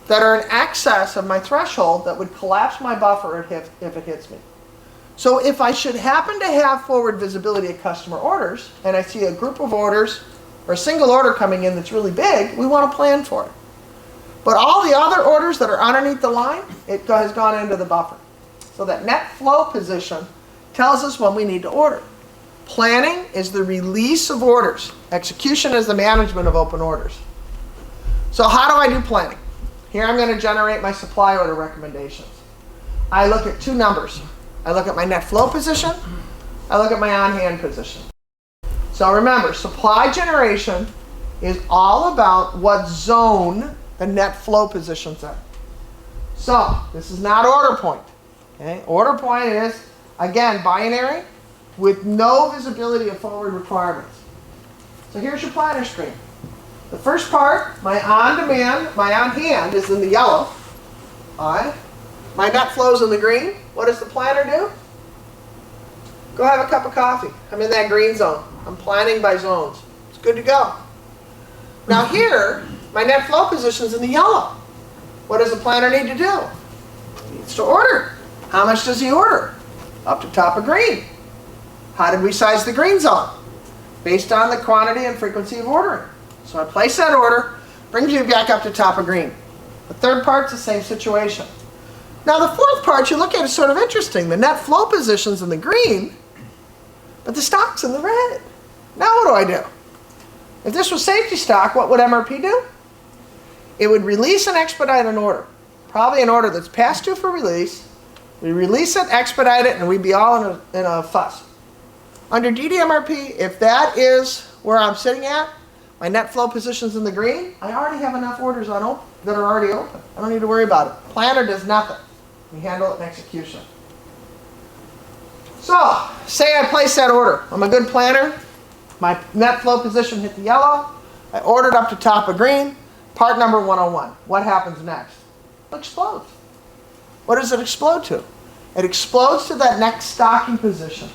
Speaker 1: that are in excess of my threshold that would collapse my buffer if it hits me. So if I should happen to have forward visibility of customer orders, and I see a group of orders or a single order coming in that's really big, we want to plan for it. But all the other orders that are underneath the line, it has gone into the buffer. So that net flow position tells us when we need to order. Planning is the release of orders. Execution is the management of open orders. So how do I do planning? Here I'm going to generate my supply order recommendations. I look at 2 numbers. I look at my net flow position. I look at my on-hand position. So remember, supply generation is all about what zone the net flow position's in. So this is not order point. Okay? Order point is, again, binary with no visibility of forward requirements. So here's your planner screen. The first part, my on-demand, my on-hand is in the yellow. All right. My net flow's in the green. What does the planner do? Go have a cup of coffee. I'm in that green zone. I'm planning by zones. It's good to go. Now here, my net flow position's in the yellow. What does the planner need to do? It needs to order. How much does he order? Up to top of green. How did we size the green zone? Based on the quantity and frequency of ordering. So I place that order, brings you back up to top of green. The third part's the same situation. Now the fourth part you look at is sort of interesting. The net flow position's in the green, but the stock's in the red. Now what do? If this was safety stock, what would MRP do? It would release and expedite an order. Probably an order that's past due for release. We release it, expedite it, and we'd be all in a fuss. Under DDMRP, if that is where I'm sitting at, my net flow position's in the green, I already have enough orders that are already open. I don't need to worry about it. Planner does nothing. We handle it in execution. So, say I place that order. I'm a good planner. My net flow position hit the yellow. I ordered up to top of green. Part number 101. What happens next? It explodes. What does it explode to? It explodes to that next stocking position.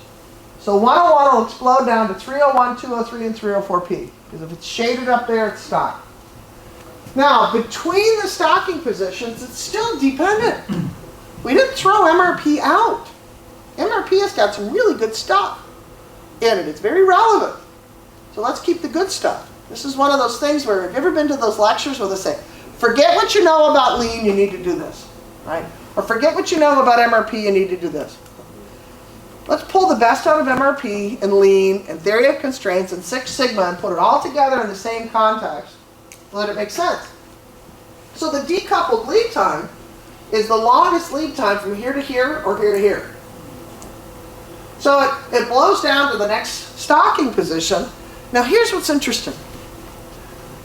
Speaker 1: So 101 will explode down to 301, 203, and 304P. Because if it's shaded up there, it's stock. Now, between the stocking positions, it's still dependent. We didn't throw MRP out. MRP has got some really good stuff in it. It's very relevant. So let's keep the good stuff. This is one of those things where, have you ever been to those lectures where they say, forget what you know about lean, you need to do this, right? Or forget what you know about MRP, you need to do this. Let's pull the best out of MRP and lean and theory of constraints and Six Sigma and put it all together in the same context so that it makes sense. So the decoupled lead time is the longest lead time from here to here or here to here. So it blows down to the next stocking position. Now here's what's interesting.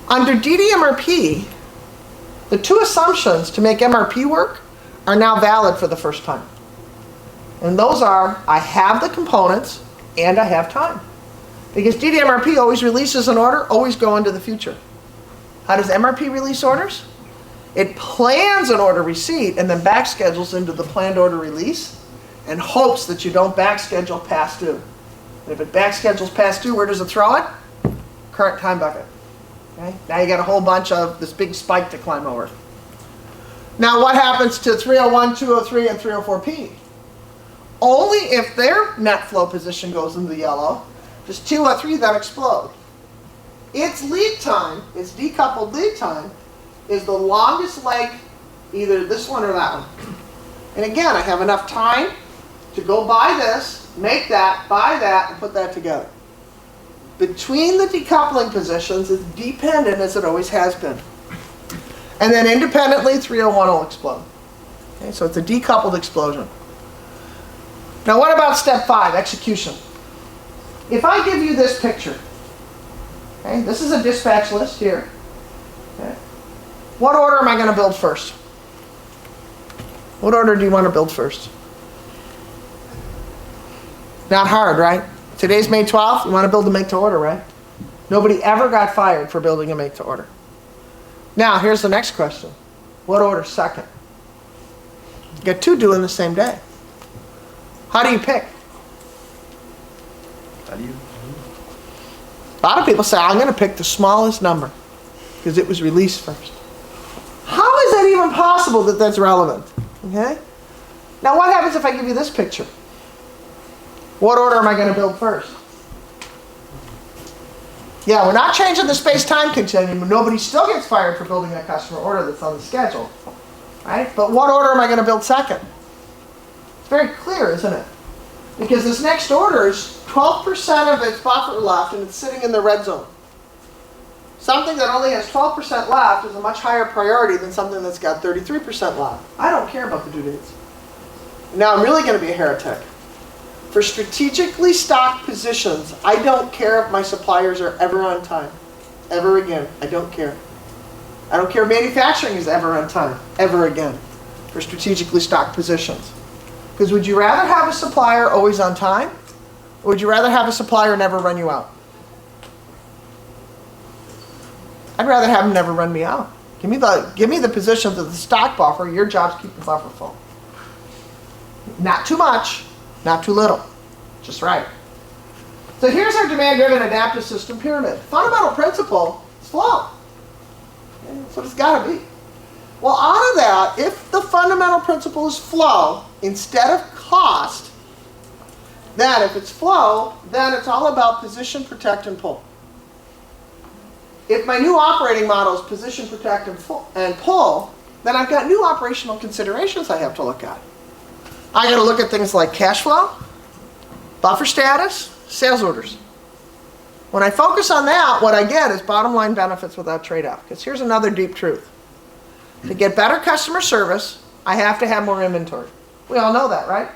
Speaker 1: Under DDMRP, the two assumptions to make MRP work are now valid for the first time. And those are, I have the components and I have time. Because DDMRP always releases an order, always go into the future. How does MRP release orders? It plans an order receipt and then back schedules into the planned order release and hopes that you don't back schedule past due. And if it back schedules past due, where does it throw it? Current time bucket. Okay? Now you got a whole bunch of this big spike to climb over. Now what happens to 301, 203, and 304P? Only if their net flow position goes into the yellow does 203 then explode. Its lead time, its decoupled lead time, is the longest leg, either this one or that one. And again, I have enough time to go buy this, make that, buy that, and put that together. Between the decoupling positions, it's dependent as it always has been. And then independently, 301 will explode. Okay, so it's a decoupled explosion. Now what about step 5, execution? If I give you this picture, okay, this is a dispatch list here. Okay. What order am I going to build first? What order do you want to build first? Not hard, right? Today's May 12th. You want to build a make to order, right? Nobody ever got fired for building a make to order. Now, here's the next question. What order second? You got two due in the same day. How do you pick?
Speaker 2: How do you?
Speaker 1: A lot of people say, I'm going to pick the smallest number because it was released first. How is that even possible that that's relevant? Okay? Now what happens if I give you this picture? What order am I going to build first? Yeah, we're not changing the space-time continuum. Nobody still gets fired for building a customer order that's on the schedule. Right? But what order am I going to build second? It's very clear, isn't it? Because this next order is 12% of its buffer left and it's sitting in the red zone. Something that only has 12% left is a much higher priority than something that's got 33% left. I don't care about the due dates. Now I'm really going to be a heretic. For strategically stocked positions, I don't care if my suppliers are ever on time. Ever again. I don't care. I don't care if manufacturing is ever on time. Ever again. For strategically stocked positions. Because would you rather have a supplier always on time? Or would you rather have a supplier never run you out? I'd rather have them never run me out. Give me the positions of the stock buffer. Your job's keep the buffer full. Not too much, not too little. Just right. So here's our demand-driven adaptive system pyramid. Fundamental principle is flow. Okay, that's what it's got to be. Well, out of that, if the fundamental principle is flow instead of cost, then if it's flow, then it's all about position, protect, and pull. If my new operating model is position, protect, and pull, then I've got new operational considerations I have to look at. I got to look at things like cash flow, buffer status, sales orders. When I focus on that, what I get is bottom line benefits without trade-off. Because here's another deep truth. To get better customer service, I have to have more inventory. We all know that, right?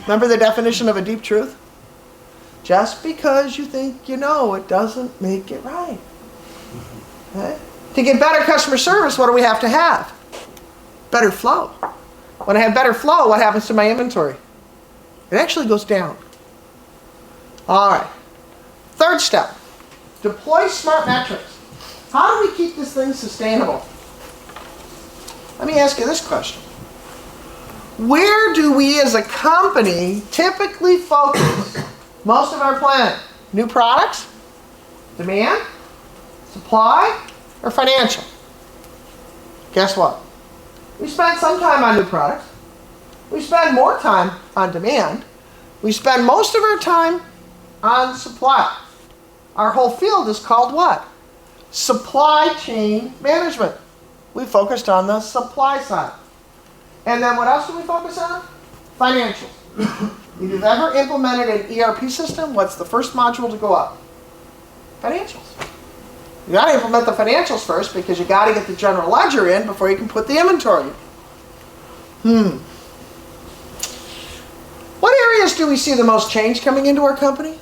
Speaker 1: Remember the definition of a deep truth? Just because you think you know, it doesn't make it right. Okay? To get better customer service, what do we have to have? Better flow. When I have better flow, what happens to my inventory? It actually goes down. All right. Third step. Deploy smart metrics. How do we keep this thing sustainable? Let me ask you this question. Where do we as a company typically focus most of our planning? New products? Demand? Supply? Or financial? Guess what? We spend some time on new products. We spend more time on demand. We spend most of our time on supply. Our whole field is called what? Supply chain management. We focused on the supply side. And then what else do we focus on? Financials. If you've ever implemented an ERP system, what's the first module to go up? Financials. You got to implement the financials first because you got to get the general ledger in before you can put the inventory in. What areas areas do we see the most change coming into our company?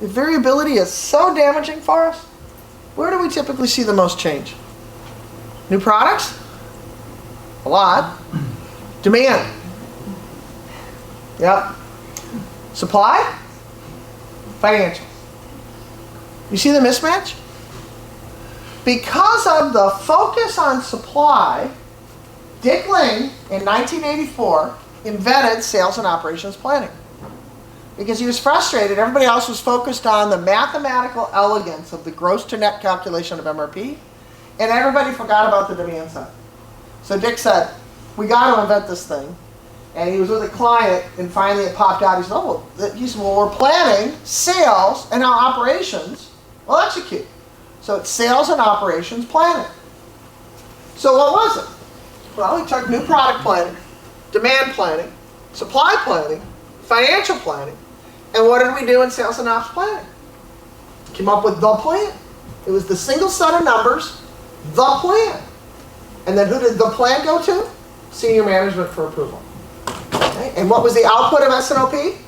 Speaker 1: If variability is so damaging for us, where do we typically see the most change? New products? A lot. Demand? Yep. Supply? Financial. You see the mismatch? Because of the focus on supply, Dick Ling in 1984 invented sales and operations planning. Because he was frustrated, everybody else was focused on the mathematical elegance of the gross to net calculation of MRP, and everybody forgot about the demand side. So Dick said, we got to invent this thing. And he was with a client, and finally it popped out. He said, well, we're planning sales and how operations will execute. So it's sales and operations planning. So what was it? Well, he took new product planning, demand planning, supply planning, financial planning, and what did we do in sales and ops planning? Came up with the plan. It was the single set of numbers, the plan. And then who did the plan go to? Senior management for approval. Okay. And what was the output of S&OP?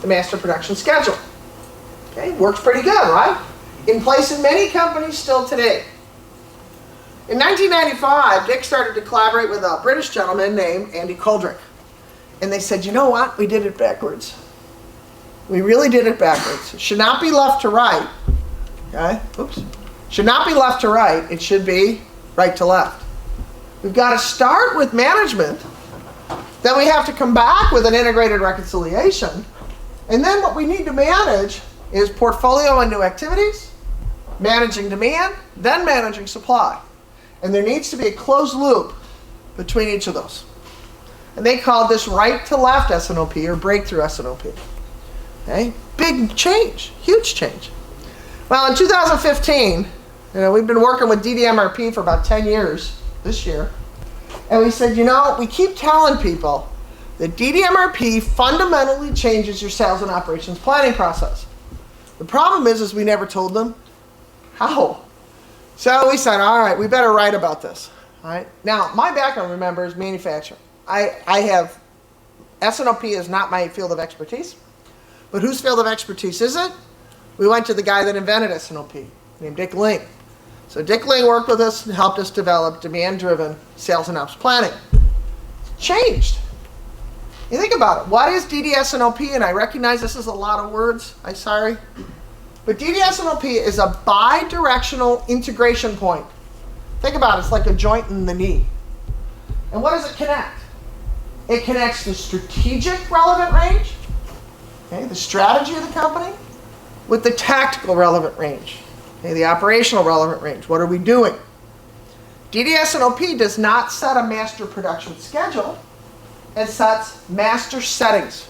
Speaker 1: The master production schedule. Okay, works pretty good, right? In place in many companies still today. In 1995, Dick started to collaborate with a British gentleman named Andy Coldrick. And they said, you know what? We did it backwards. We really did it backwards. It should not be left to right. Okay? Oops. Should not be left to right. It should be right to left. We've got to start with management. Then we have to come back with an integrated reconciliation. And then what we need to manage is portfolio and new activities, managing demand, then managing supply. And there needs to be a closed loop between each of those. And they called this right to left S&OP or breakthrough S&OP. Okay? Big change, huge change. Well, in 2015, we've been working with DDMRP for about 10 years this year. And we said, we keep telling people that DDMRP fundamentally changes your sales and operations planning process. The problem is we never told them how. So we said, all right, we better write about this. All right. Now, my background, remember, is manufacturing. I have, S&OP is not my field of expertise. But whose field of expertise is it? We went to the guy that invented S&OP, named Dick Ling. So Dick Ling worked with us and helped us develop demand-driven sales and ops planning. It's changed. You think about it. What is DDS&OP? And I recognize this is a lot of words. I'm sorry. But DDS&OP is a bi-directional integration point. Think about it. It's like a joint in the knee. And what does it connect? It connects the strategic relevant range, okay, the strategy of the company, with the tactical relevant range, okay, the operational relevant range. What are we doing? DDS&OP does not set a master production schedule. It sets master settings.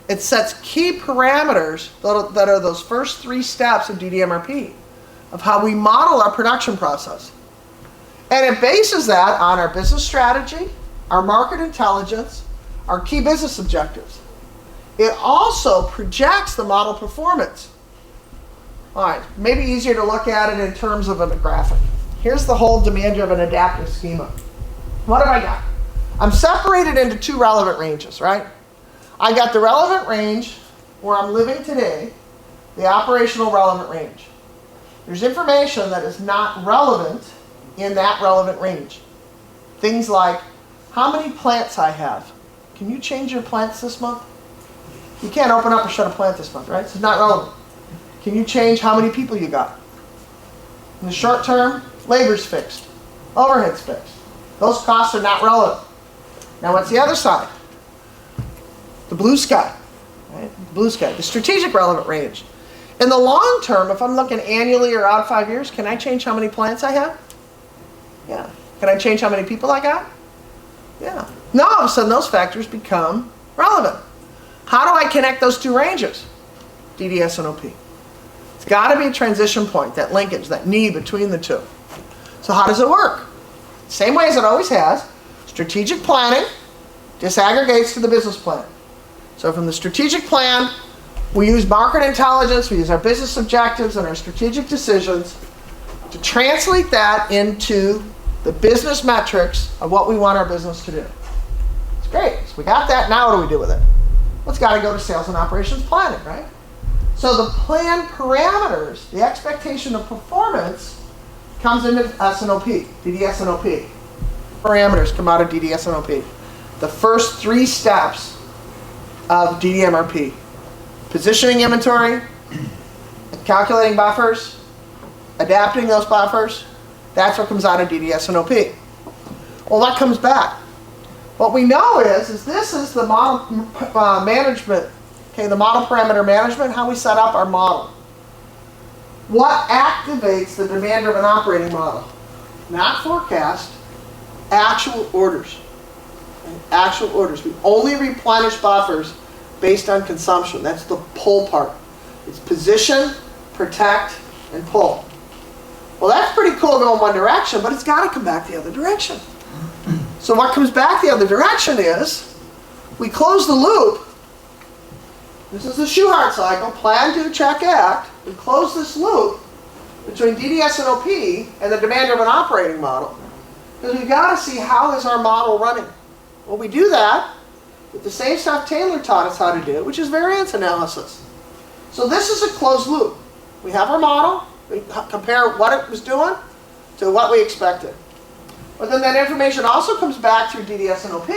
Speaker 1: It sets key parameters that are those first 3 steps of DDMRP, of how we model our production process. And it bases that on our business strategy, our market intelligence, our key business objectives. It also projects the model performance. All right, maybe easier to look at it in terms of a graphic. Here's the whole demand-driven adaptive schema. What have I got? I'm separated into 2 relevant ranges, right? I got the relevant range where I'm living today, the operational relevant range. There's information that is not relevant in that relevant range. Things like how many plants I have. Can you change your plants this month? You can't open up or shut a plant this month, right? So it's not relevant. Can you change how many people you got? In the short term, labor's fixed. Overhead's fixed. Those costs are not relevant. Now what's the other side? The blue sky. Right? Blue sky, the strategic relevant range. In the long term, if I'm looking annually or out 5 years, can I change how many plants I have? Yeah. Can I change how many people I got? Yeah. Now all of a sudden those factors become relevant. How do I connect those 2 ranges? DDS&OP. It's got to be a transition point, that linkage, that knee between the 2. So how does it work? Same way as it always has. Strategic planning disaggregates to the business plan. So from the strategic plan, we use market intelligence, we use our business objectives and our strategic decisions to translate that into the business metrics of what we want our business to do. It's great. So we got that. Now what do we do with it? Well, it's got to go to sales and operations planning, right? So the plan parameters, the expectation of performance, comes into S&OP, DDS&OP. Parameters come out of DDS&OP. The first 3 steps of DDMRP. Positioning inventory, calculating buffers, adapting those buffers. That's what comes out of DDS&OP. Well, what comes back? What we know is this is the model management, okay, the model parameter management, how we set up our model. What activates the demand-driven operating model? Not forecast, actual orders. Okay? Actual orders. We only replenish buffers based on consumption. That's the pull part. It's position, protect, and pull. Well, that's pretty cool going one direction, but it's got to come back the other direction. So what comes back the other direction is we close the loop. This is the Schuhart cycle, plan, do, check, act. We close this loop between DDS&OP and the demand-driven operating model because we've got to see how is our model running. Well, we do that with the same stuff Taylor taught us how to do, which is variance analysis. So this is a closed loop. We have our model. We compare what it was doing to what we expected. But then that information also comes back through DDS&OP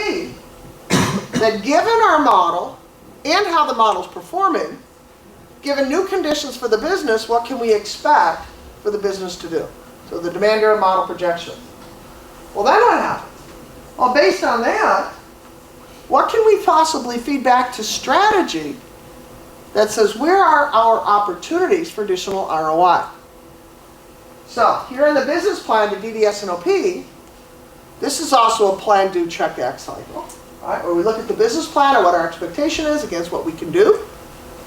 Speaker 1: that given our model and how the model's performing, given new conditions for the business, what can we expect for the business to do? So the demand-driven model projection. Well, then what happens? Well, based on that, what can we possibly feed back to strategy that says where are our opportunities for additional ROI? So here in the business plan to DDS&OP, this is also a plan, do, check, act cycle. Right, where we look at the business plan and what our expectation is against what we can do.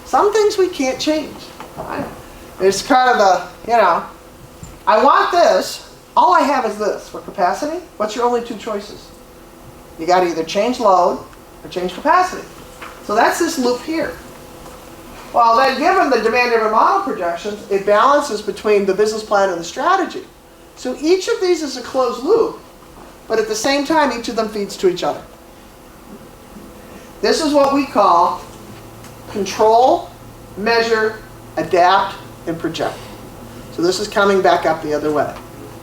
Speaker 1: Some things we can't change. Right? It's kind of the, I want this. All I have is this. For capacity, what's your only 2 choices? You got to either change load or change capacity. So that's this loop here. Well, then given the demand-driven model projections, it balances between the business plan and the strategy. So each of these is a closed loop, but at the same time, each of them feeds to each other. This is what we call control, measure, adapt, and project. So this is coming back up the other way.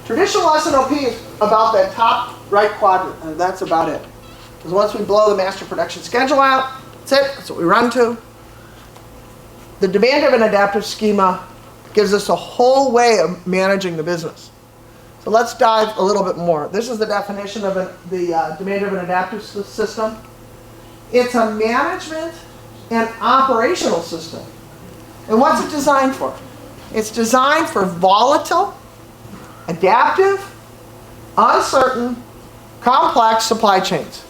Speaker 1: Traditional S&OP is about that top right quadrant, and that's about it. Because once we blow the master production schedule out, that's it. That's what we run to. The demand-driven adaptive schema gives us a whole way of managing the business. So let's dive a little bit more. This is the definition of the demand-driven adaptive system. It's a management and operational system. And what's it designed for? It's designed for volatile, adaptive, uncertain, complex supply chains.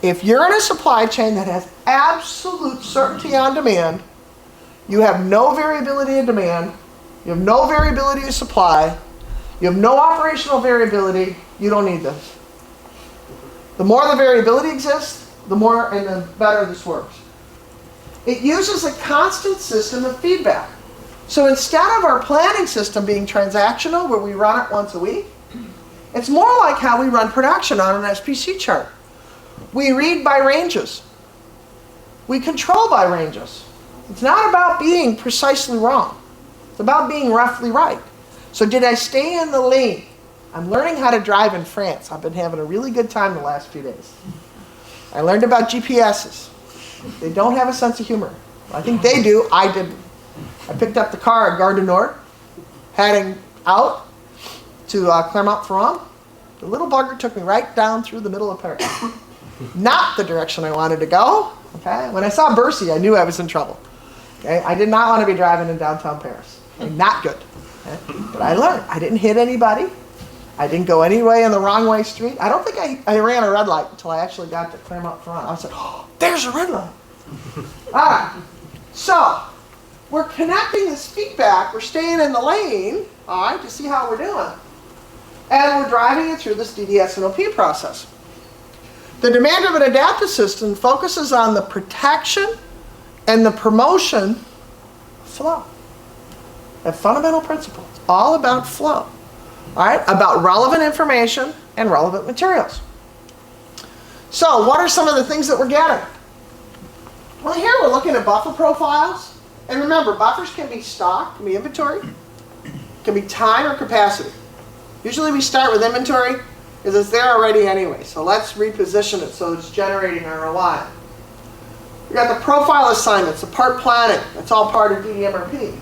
Speaker 1: If you're in a supply chain that has absolute certainty on demand, you have no variability in demand, you have no variability in supply, you have no operational variability, you don't need this. The more the variability exists, the more and the better this works. It uses a constant system of feedback. So instead of our planning system being transactional, where we run it once a week, it's more like how we run production on an SPC chart. We read by ranges. We control by ranges. It's not about being precisely wrong. It's about being roughly right. So did I stay in the lane? I'm learning how to drive in France. I've been having a really good time the last few days. I learned about GPSs. They don't have a sense of humor. I think they do. I didn't. I picked up the car at Gare du Nord, heading out to Clermont-Ferrand. The little bugger took me right down through the middle of Paris. Not the direction I wanted to go. Okay? When I saw Bercy, I knew I was in trouble. Okay? I did not want to be driving in downtown Paris. Okay? Not good. Okay? But I learned. I didn't hit anybody. I didn't go any way in the wrong way street. I don't think I ran a red light until I actually got to Clermont-Ferrand. I said, oh, there's a red light. All right. So we're connecting this feedback. We're staying in the lane, all right, to see how we're doing. And we're driving it through this DDS&OP process. The demand-driven adaptive system focuses on the protection and the promotion of flow. A fundamental principle. It's all about flow. All right, about relevant information and relevant materials. So what are some of the things that we're getting? Well, here we're looking at buffer profiles. And remember, buffers can be stock, can be inventory, can be time or capacity. Usually we start with inventory because it's there already anyway. So let's reposition it so it's generating ROI. We got the profile assignments, the part planning. That's all part of DDMRP.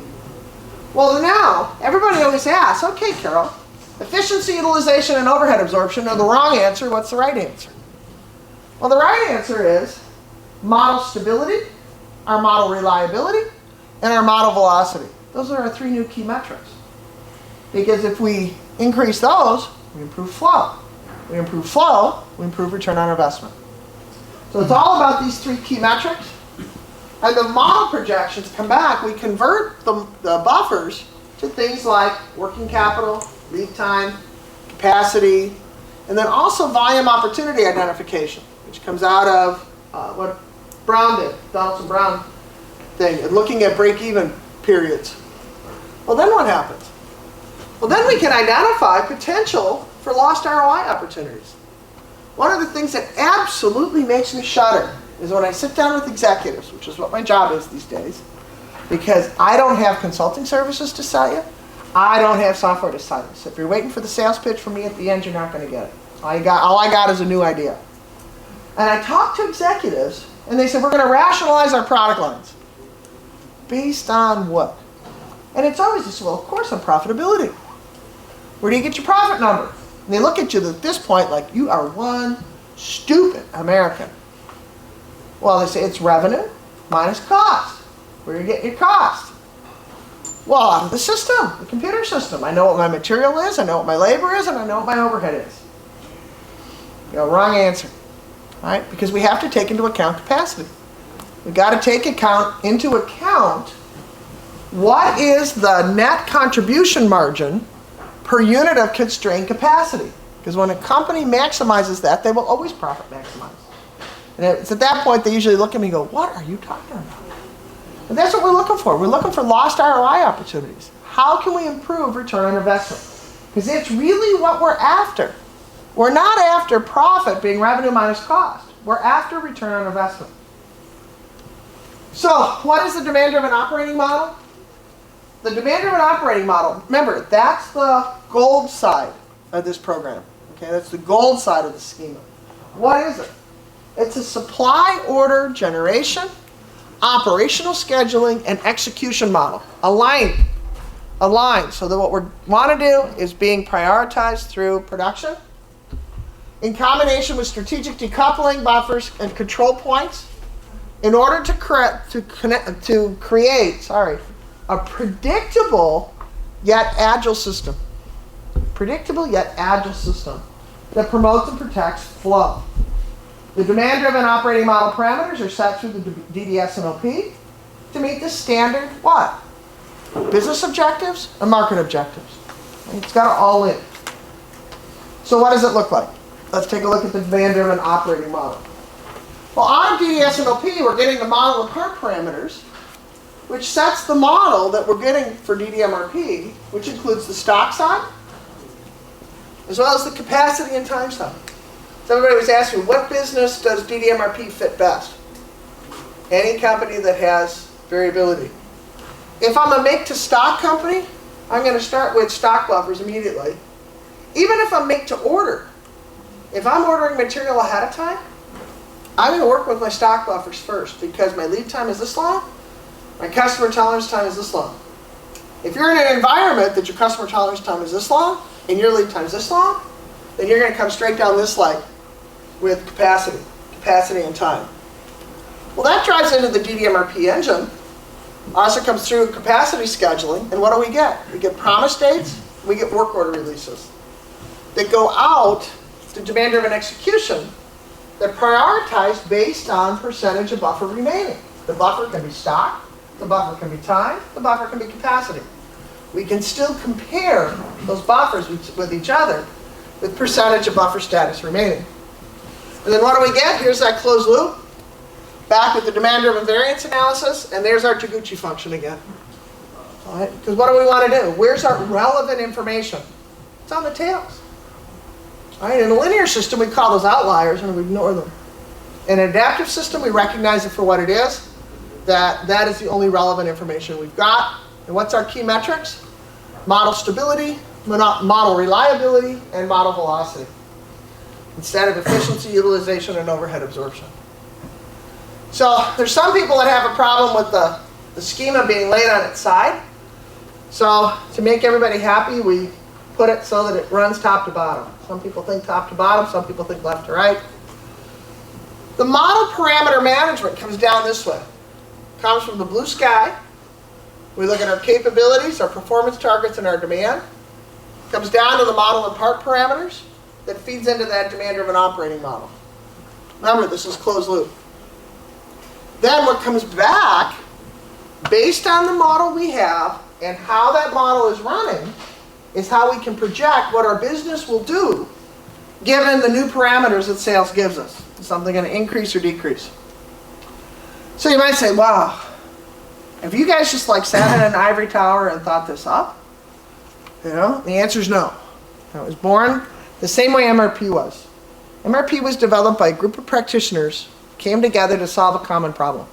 Speaker 1: Well, now, everybody always asks, okay, Carol, efficiency, utilization, and overhead absorption are the wrong answer. What's the right answer? Well, the right answer is model stability, our model reliability, and our model velocity. Those are our 3 new key metrics. Because if we increase those, we improve flow. We improve flow, we improve return on investment. So it's all about these 3 key metrics. And the model projections come back, we convert the buffers to things like working capital, lead time, capacity, and then also volume opportunity identification, which comes out of what Brown did, Donaldson Brown thing, and looking at break-even periods. Well, then what happens? Well, then we can identify potential for lost ROI opportunities. One of the things that absolutely makes me shudder is when I sit down with executives, which is what my job is these days, because I don't have consulting services to sell you. I don't have software to sell you. So if you're waiting for the sales pitch from me at the end, you're not going to get it. All I got is a new idea. And I talk to executives, and they said, we're going to rationalize our product lines. Based on what? And it's always this, well, of course, on profitability. Where do you get your profit number? And they look at you at this point like you are one stupid American. Well, they say it's revenue minus cost. Where are you getting your cost? Well, out of the system, the computer system. I know what my material is, I know what my labor is, and I know what my overhead is. Wrong answer. All right? Because we have to take into account capacity. We've got to take into account what is the net contribution margin per unit of constrained capacity. Because when a company maximizes that, they will always profit maximize. And it's at that point they usually look at me and go, what are you talking about? And that's what we're looking for. We're looking for lost ROI opportunities. How can we improve return on investment? Because it's really what we're after. We're not after profit being revenue minus cost. We're after return on investment. So what is the demand-driven operating model? The demand-driven operating model, remember, that's the gold side of this program. Okay, that's the gold side of the schema. What is it? It's a supply order generation, operational scheduling, and execution model. Aligned. So that what we want to do is being prioritized through production in combination with strategic decoupling, buffers, and control points in order to create a predictable yet agile system. Predictable yet agile system that promotes and protects flow. The demand-driven operating model parameters are set through the DDS&OP to meet the standard what? Business objectives and market objectives. It's got it all in. So what does it look like? Let's take a look at the demand-driven operating model. Well, out of DDS&OP, we're getting the model of part parameters, which sets the model that we're getting for DDMRP, which includes the stock side, as well as the capacity and time side. So everybody was asking, what business does DDMRP fit best? Any company that has variability. If I'm a make-to-stock company, I'm going to start with stock buffers immediately. Even if I'm make-to-order, if I'm ordering material ahead of time, I'm going to work with my stock buffers first because my lead time is this long, my customer tolerance time is this long. If you're in an environment that your customer tolerance time is this long and your lead time is this long, then you're going to come straight down this leg with capacity and time. Well, that drives into the DDMRP engine. Also comes through capacity scheduling, and what do we get? We get promise dates, we get work order releases that go out to demand-driven execution that prioritize based on percentage of buffer remaining. The buffer can be stock, the buffer can be time, the buffer can be capacity. We can still compare those buffers with each other with percentage of buffer status remaining. And then what do we get? Here's that closed loop. Back with the demand-driven variance analysis, and there's our Taguchi function again. All right? Because what do we want to do? Where's our relevant information? It's on the tails. All right? In a linear system, we call those outliers and we ignore them. In an adaptive system, we recognize it for what it is. that is the only relevant information we've got. And what's our key metrics? Model stability, model reliability, and model velocity, instead of efficiency, utilization, and overhead absorption. So there's some people that have a problem with the schema being laid on its side. So to make everybody happy, we put it so that it runs top to bottom. Some people think top to bottom, some people think left to right. The model parameter management comes down this way. It comes from the blue sky. We look at our capabilities, our performance targets, and our demand. It comes down to the model and part parameters that feeds into that demand-driven operating model. Remember, this is closed loop. Then what comes back, based on the model we have and how that model is running, is how we can project what our business will do given the new parameters that sales gives us. Is something going to increase or decrease? So you might say, wow, have you guys just like sat in an ivory tower and thought this up? You know, the answer is no. It was born the same way MRP was. MRP was developed by a group of practitioners came together to solve a common problem.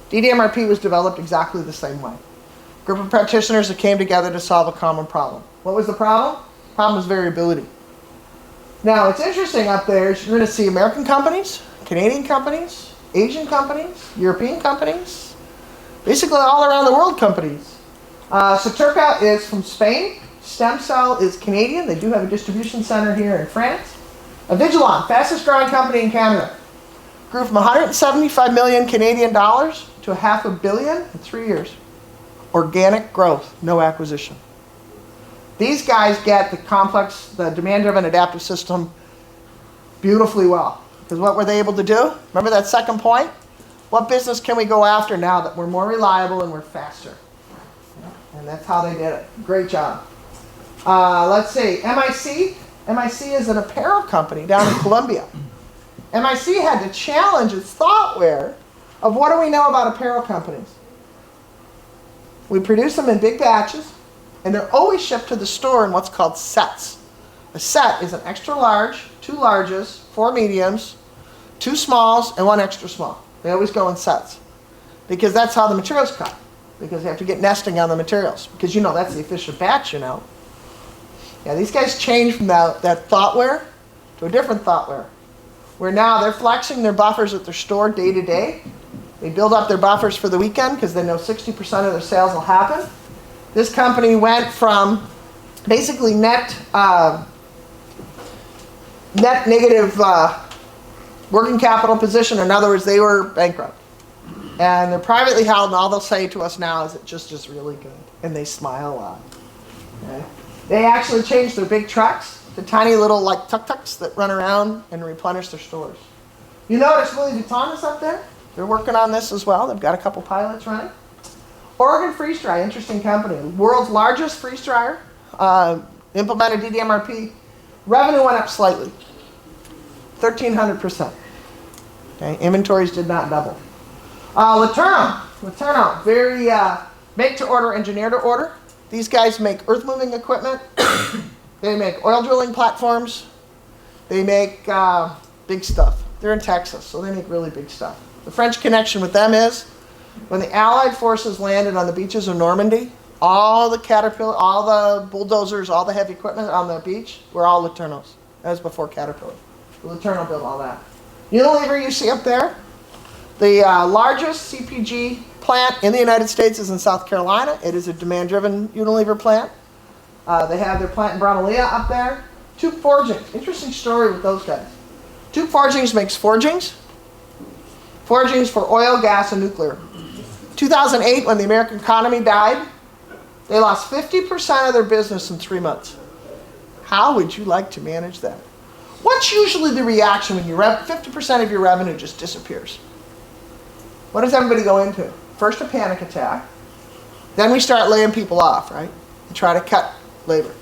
Speaker 1: DDMRP was developed exactly the same way. A group of practitioners that came together to solve a common problem. What was the problem? The problem was variability. Now, what's interesting up there is you're going to see American companies, Canadian companies, Asian companies, European companies, basically all around the world companies. Saturca is from Spain. Stem Cell is Canadian. They do have a distribution center here in France. Vigilon, fastest growing company in Canada. Grew from 175 million Canadian dollars to $500 million in 3 years. Organic growth, no acquisition. These guys get the complex, the demand-driven adaptive system beautifully well. Because what were they able to do? Remember that second point? What business can we go after now that we're more reliable and we're faster? And that's how they did it. Great job. Let's see, MIC. MIC is an apparel company down in Colombia. MIC had to challenge its thoughtware of what do we know about apparel companies. We produce them in big batches, and they're always shipped to the store in what's called sets. A set is an extra large, 2 larges, 4 mediums, 2 smalls, and 1 extra small. They always go in sets because that's how the materials cut, because you have to get nesting on the materials, because you know that's the efficient batch, you know. Yeah, these guys changed from that thoughtware to a different thoughtware, where now they're flexing their buffers at their store day to day. They build up their buffers for the weekend because they know 60% of their sales will happen. This company went from basically net negative working capital position. In other words, they were bankrupt. And they're privately held, and all they'll say to us now is it just is really good. And they smile a lot. Okay? They actually changed their big trucks to tiny little like tuk-tuks that run around and replenish their stores. You notice Louis Vuitton is up there? They're working on this as well. They've got a couple pilots running. Oregon Freeze Dry, interesting company. World's largest freeze dryer. Implemented DDMRP. Revenue went up slightly. 1,300%. Okay? Inventories did not double. Laterno, very make-to-order, engineer-to-order. These guys make earth-moving equipment. They make oil drilling platforms. They make big stuff. They're in Texas, so they make really big stuff. The French connection with them is when the Allied forces landed on the beaches of Normandy, all the Caterpillar, all the bulldozers, all the heavy equipment on the beach were all Laternos. That was before Caterpillar. The Laterno built all that. Unilever you see up there, the largest CPG plant in the United States is in South Carolina. It is a demand-driven Unilever plant. They have their plant in Bramalia up there. Tube Forgings. Interesting story with those guys. Tube Forgings makes forgings. Forgings for oil, gas, and nuclear. 2008, when the American economy died, they lost 50% of their business in 3 months. How would you like to manage that? What's usually the reaction when 50% of your revenue just disappears? What does everybody go into? First, a panic attack. Then we start laying people off, right? And try to cut labor.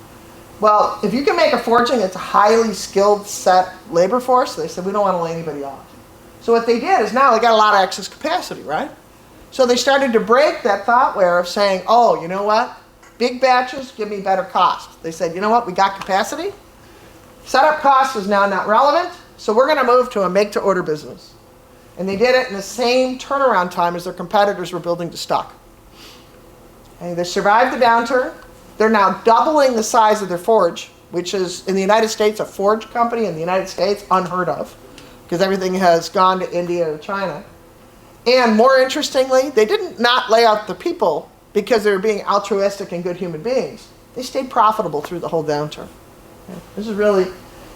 Speaker 1: Well, if you can make a forging, it's a highly skilled set labor force. They said, we don't want to lay anybody off. So what they did is now they got a lot of excess capacity, right? So they started to break that thoughtware of saying, oh, you know what? Big batches give me better cost. They said, you know what? We got capacity. Setup cost is now not relevant, so we're going to move to a make-to-order business. And they did it in the same turnaround time as their competitors were building to stock. And they survived the downturn. They're now doubling the size of their forge, which is, in the United States, a forge company in the United States, unheard of, because everything has gone to India or China. And more interestingly, they didn't not lay out the people because they were being altruistic and good human beings. They stayed profitable through the whole downturn. Okay. This is really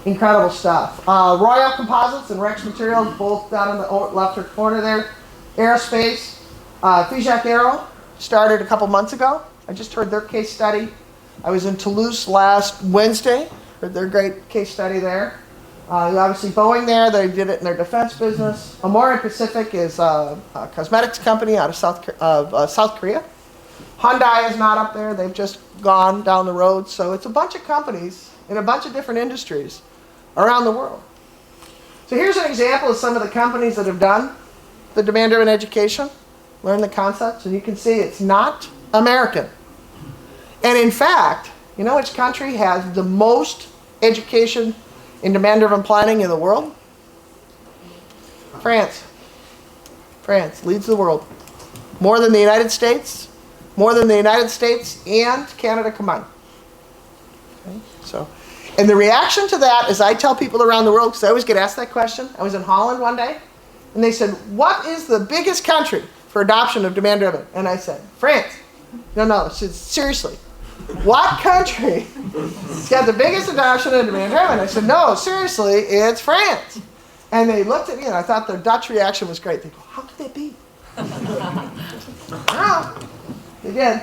Speaker 1: incredible stuff. Royal Composites and Rex Materials, both down in the left corner there. Aerospace, Figeac Aero started a couple months ago. I just heard their case study. I was in Toulouse last Wednesday. Heard their great case study there. Obviously Boeing there, they did it in their defense business. Amore Pacific is a cosmetics company out of South Korea. Hyundai is not up there. They've just gone down the road. So it's a bunch of companies in a bunch of different industries around the world. So here's an example of some of the companies that have done the demand-driven education, learn the concepts, and you can see it's not American. And in fact, you know which country has the most education in demand-driven planning in the world? France. France leads the world. More than the United States, more than the United States and Canada combined. Okay? So, and the reaction to that is I tell people around the world, because I always get asked that question. I was in Holland one day, and they said, what is the biggest country for adoption of demand-driven? And I said, France. No, seriously. What country has got the biggest adoption of demand-driven? I said, no, seriously, it's France. And they looked at me, and I thought their Dutch reaction was great. They go, how could that be? No, they did.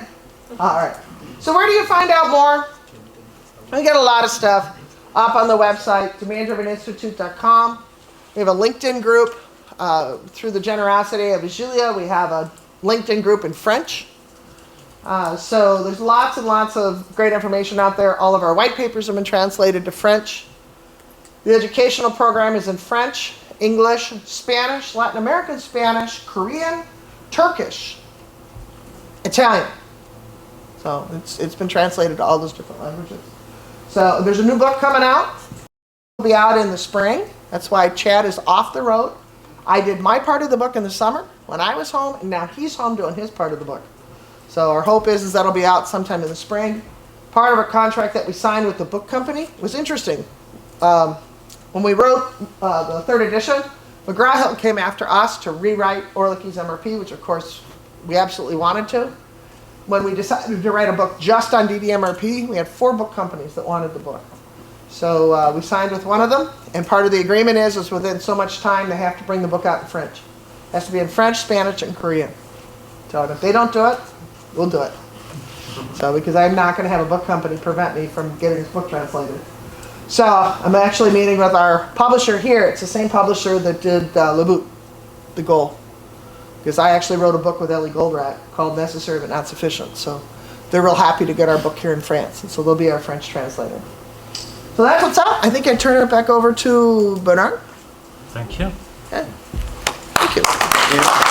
Speaker 1: All right. So where do you find out more? We get a lot of stuff up on the website, demanddriveninstitute.com. We have a LinkedIn group. Through the generosity of Agilea, we have a LinkedIn group in French. So there's lots and lots of great information out there. All of our white papers have been translated to French. The educational program is in French, English, Spanish, Latin American Spanish, Korean, Turkish, Italian. So it's been translated to all those different languages. So there's a new book coming out. It'll be out in the spring. That's why Chad is off the road. I did my part of the book in the summer when I was home, and now he's home doing his part of the book. So our hope is that'll be out sometime in the spring. Part of our contract that we signed with the book company was interesting. When we wrote the third edition, McGraw-Hill came after us to rewrite Orlicky's MRP, which of course we absolutely wanted to. When we decided to write a book just on DDMRP, we had 4 book companies that wanted the book. So we signed with one of them, and part of the agreement is within so much time they have to bring the book out in French. It has to be in French, Spanish, and Korean. So if they don't do it, we'll do it. So because I'm not going to have a book company prevent me from getting this book translated. So I'm actually meeting with our publisher here. It's the same publisher that did Le But, The Goal. Because I actually wrote a book with Ellie Goldratt called Necessary But Not Sufficient. So they're real happy to get our book here in France. And so they'll be our French translator. So that's what's up. I think I turn it back over to Bernard.
Speaker 2: Thank you.
Speaker 1: Okay. Thank you.